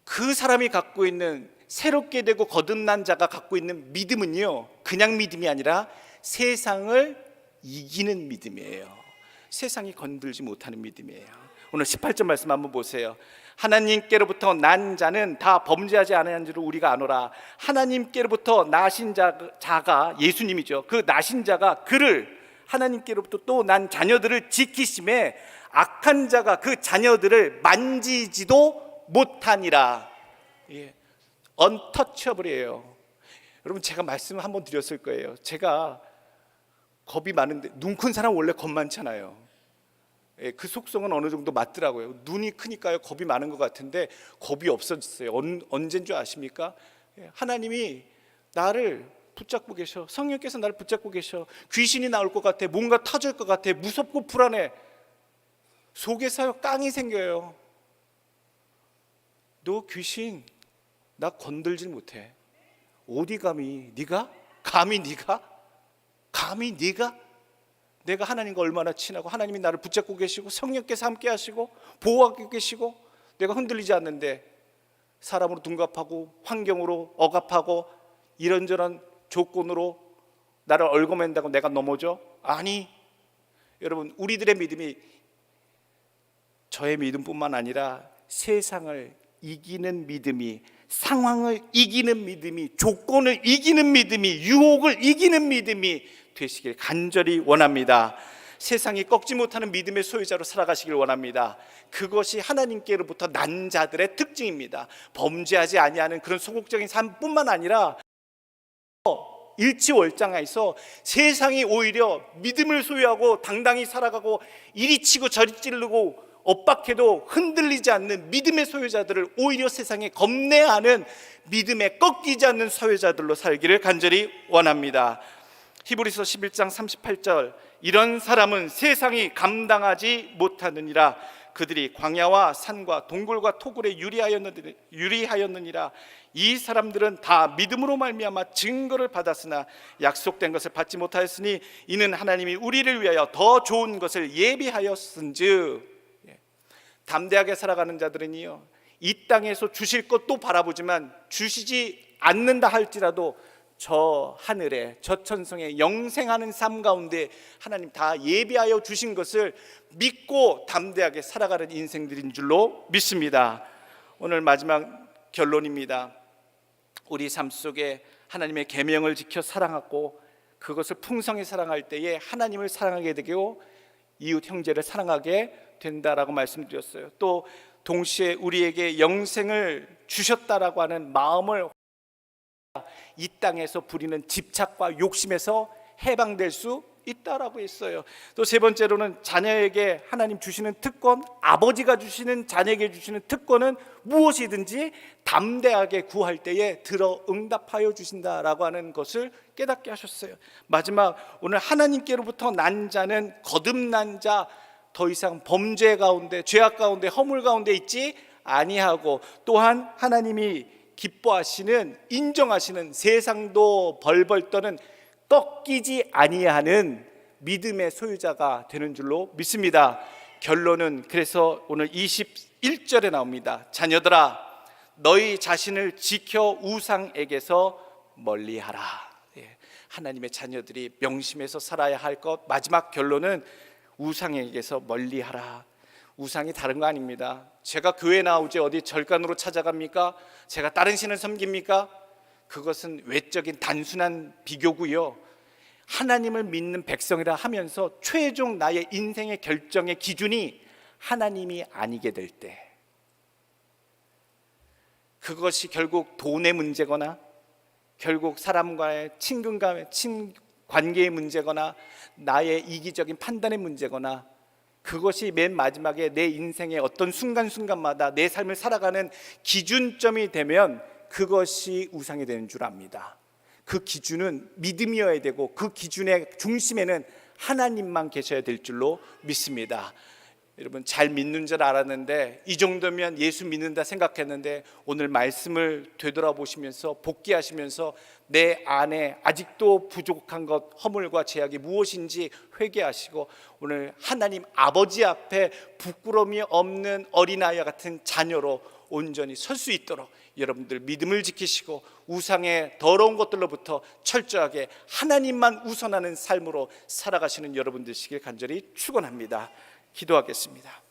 S2: 그 사람이 갖고 있는 새롭게 되고 거듭난 자가 갖고 있는 믿음은요, 그냥 믿음이 아니라 세상을 이기는 믿음이에요. 세상이 건들지 못하는 믿음이에요. 오늘 18절 말씀 한번 보세요. 하나님께로부터 난 자는 다 범죄하지 아니한 줄을 우리가 아노라. 하나님께로부터 나신 자가 예수님이죠. 그 나신 자가 그를, 하나님께로부터 또 난 자녀들을 지키심에 악한 자가 그 자녀들을 만지지도 못하니라. 예, untouchable이에요. 여러분, 제가 말씀을 한번 드렸을 거예요. 제가 겁이 많은데, 눈 큰 사람 원래 겁 많잖아요. 예, 그 속성은 어느 정도 맞더라고요. 눈이 크니까요 겁이 많은 것 같은데 겁이 없어졌어요. 언제인 줄 아십니까? 예, 하나님이 나를 붙잡고 계셔. 성령께서 나를 붙잡고 계셔. 귀신이 나올 것 같아. 뭔가 터질 것 같아. 무섭고 불안해. 속에서요 깡이 생겨요. 너 귀신 나 건들질 못해. 어디 감히 네가? 감히 네가? 내가 하나님과 얼마나 친하고 하나님이 나를 붙잡고 계시고 성령께서 함께 하시고 보호하고 계시고 내가 흔들리지 않는데 사람으로 둔갑하고 환경으로 억압하고 이런저런 조건으로 나를 얽어맨다고 내가 넘어져? 아니, 여러분, 우리들의 믿음이 저의 믿음뿐만 아니라 세상을 이기는 믿음이, 상황을 이기는 믿음이, 조건을 이기는 믿음이, 유혹을 이기는 믿음이 되시길 간절히 원합니다. 세상이 꺾지 못하는 믿음의 소유자로 살아가시길 원합니다. 그것이 하나님께로부터 난 자들의 특징입니다. 범죄하지 아니하는 그런 소극적인 삶뿐만 아니라 일치월장에서 세상이 오히려 믿음을 소유하고 당당히 살아가고 이리 치고 저리 찌르고 엇박해도 흔들리지 않는 믿음의 소유자들을 오히려 세상에 겁내하는 믿음에 꺾이지 않는 소유자들로 살기를 간절히 원합니다. 히브리서 11장 38절, 이런 사람은 세상이 감당하지 못하느니라. 그들이 광야와 산과 동굴과 토굴에 유리하였느니라. 이 사람들은 다 믿음으로 말미암아 증거를 받았으나 약속된 것을 받지 못하였으니 이는 하나님이 우리를 위하여 더 좋은 것을 예비하였은즉. 담대하게 살아가는 자들은요, 이 땅에서 주실 것도 바라보지만 주시지 않는다 할지라도 저 하늘에, 저 천성에 영생하는 삶 가운데 하나님 다 예비하여 주신 것을 믿고 담대하게 살아가는 인생들인 줄로 믿습니다. 오늘 마지막 결론입니다. 우리 삶 속에 하나님의 계명을 지켜 사랑하고 그것을 풍성히 사랑할 때에 하나님을 사랑하게 되고 이웃 형제를 사랑하게 된다라고 말씀드렸어요. 또 동시에 우리에게 영생을 주셨다라고 하는 마음을 이 땅에서 부리는 집착과 욕심에서 해방될 수 있다라고 했어요. 또 세 번째로는 자녀에게 하나님 주시는 특권, 아버지가 주시는 자녀에게 주시는 특권은 무엇이든지 담대하게 구할 때에 들어 응답하여 주신다라고 하는 것을 깨닫게 하셨어요. 마지막, 오늘 하나님께로부터 난 자는 거듭난 자, 더 이상 범죄 가운데, 죄악 가운데, 허물 가운데 있지 아니하고, 또한 하나님이 기뻐하시는, 인정하시는, 세상도 벌벌 떠는 꺾이지 아니하는 믿음의 소유자가 되는 줄로 믿습니다. 결론은 그래서 오늘 21절에 나옵니다. 자녀들아, 너희 자신을 지켜 우상에게서 멀리하라. 하나님의 자녀들이 명심해서 살아야 할 것, 마지막 결론은 우상에게서 멀리하라. 우상이 다른 거 아닙니다. 제가 교회 나오지 어디 절간으로 찾아갑니까? 제가 다른 신을 섬깁니까? 그것은 외적인 단순한 비교고요. 하나님을 믿는 백성이라 하면서 최종 나의 인생의 결정의 기준이 하나님이 아니게 될 때, 그것이 결국 돈의 문제거나 결국 사람과의 친근감의 관계의 문제거나 나의 이기적인 판단의 문제거나, 그것이 맨 마지막에 내 인생의 어떤 순간순간마다 내 삶을 살아가는 기준점이 되면 그것이 우상이 되는 줄 압니다. 그 기준은 믿음이어야 되고 그 기준의 중심에는 하나님만 계셔야 될 줄로 믿습니다. 여러분, 잘 믿는 줄 알았는데 이 정도면 예수 믿는다 생각했는데, 오늘 말씀을 되돌아보시면서 복귀하시면서 내 안에 아직도 부족한 것, 허물과 죄악이 무엇인지 회개하시고 오늘 하나님 아버지 앞에 부끄러움이 없는 어린아이와 같은 자녀로 온전히 설 수 있도록 여러분들 믿음을 지키시고 우상의 더러운 것들로부터 철저하게 하나님만 우선하는 삶으로 살아가시는 여러분들 되시길 간절히 축원합니다. 기도하겠습니다.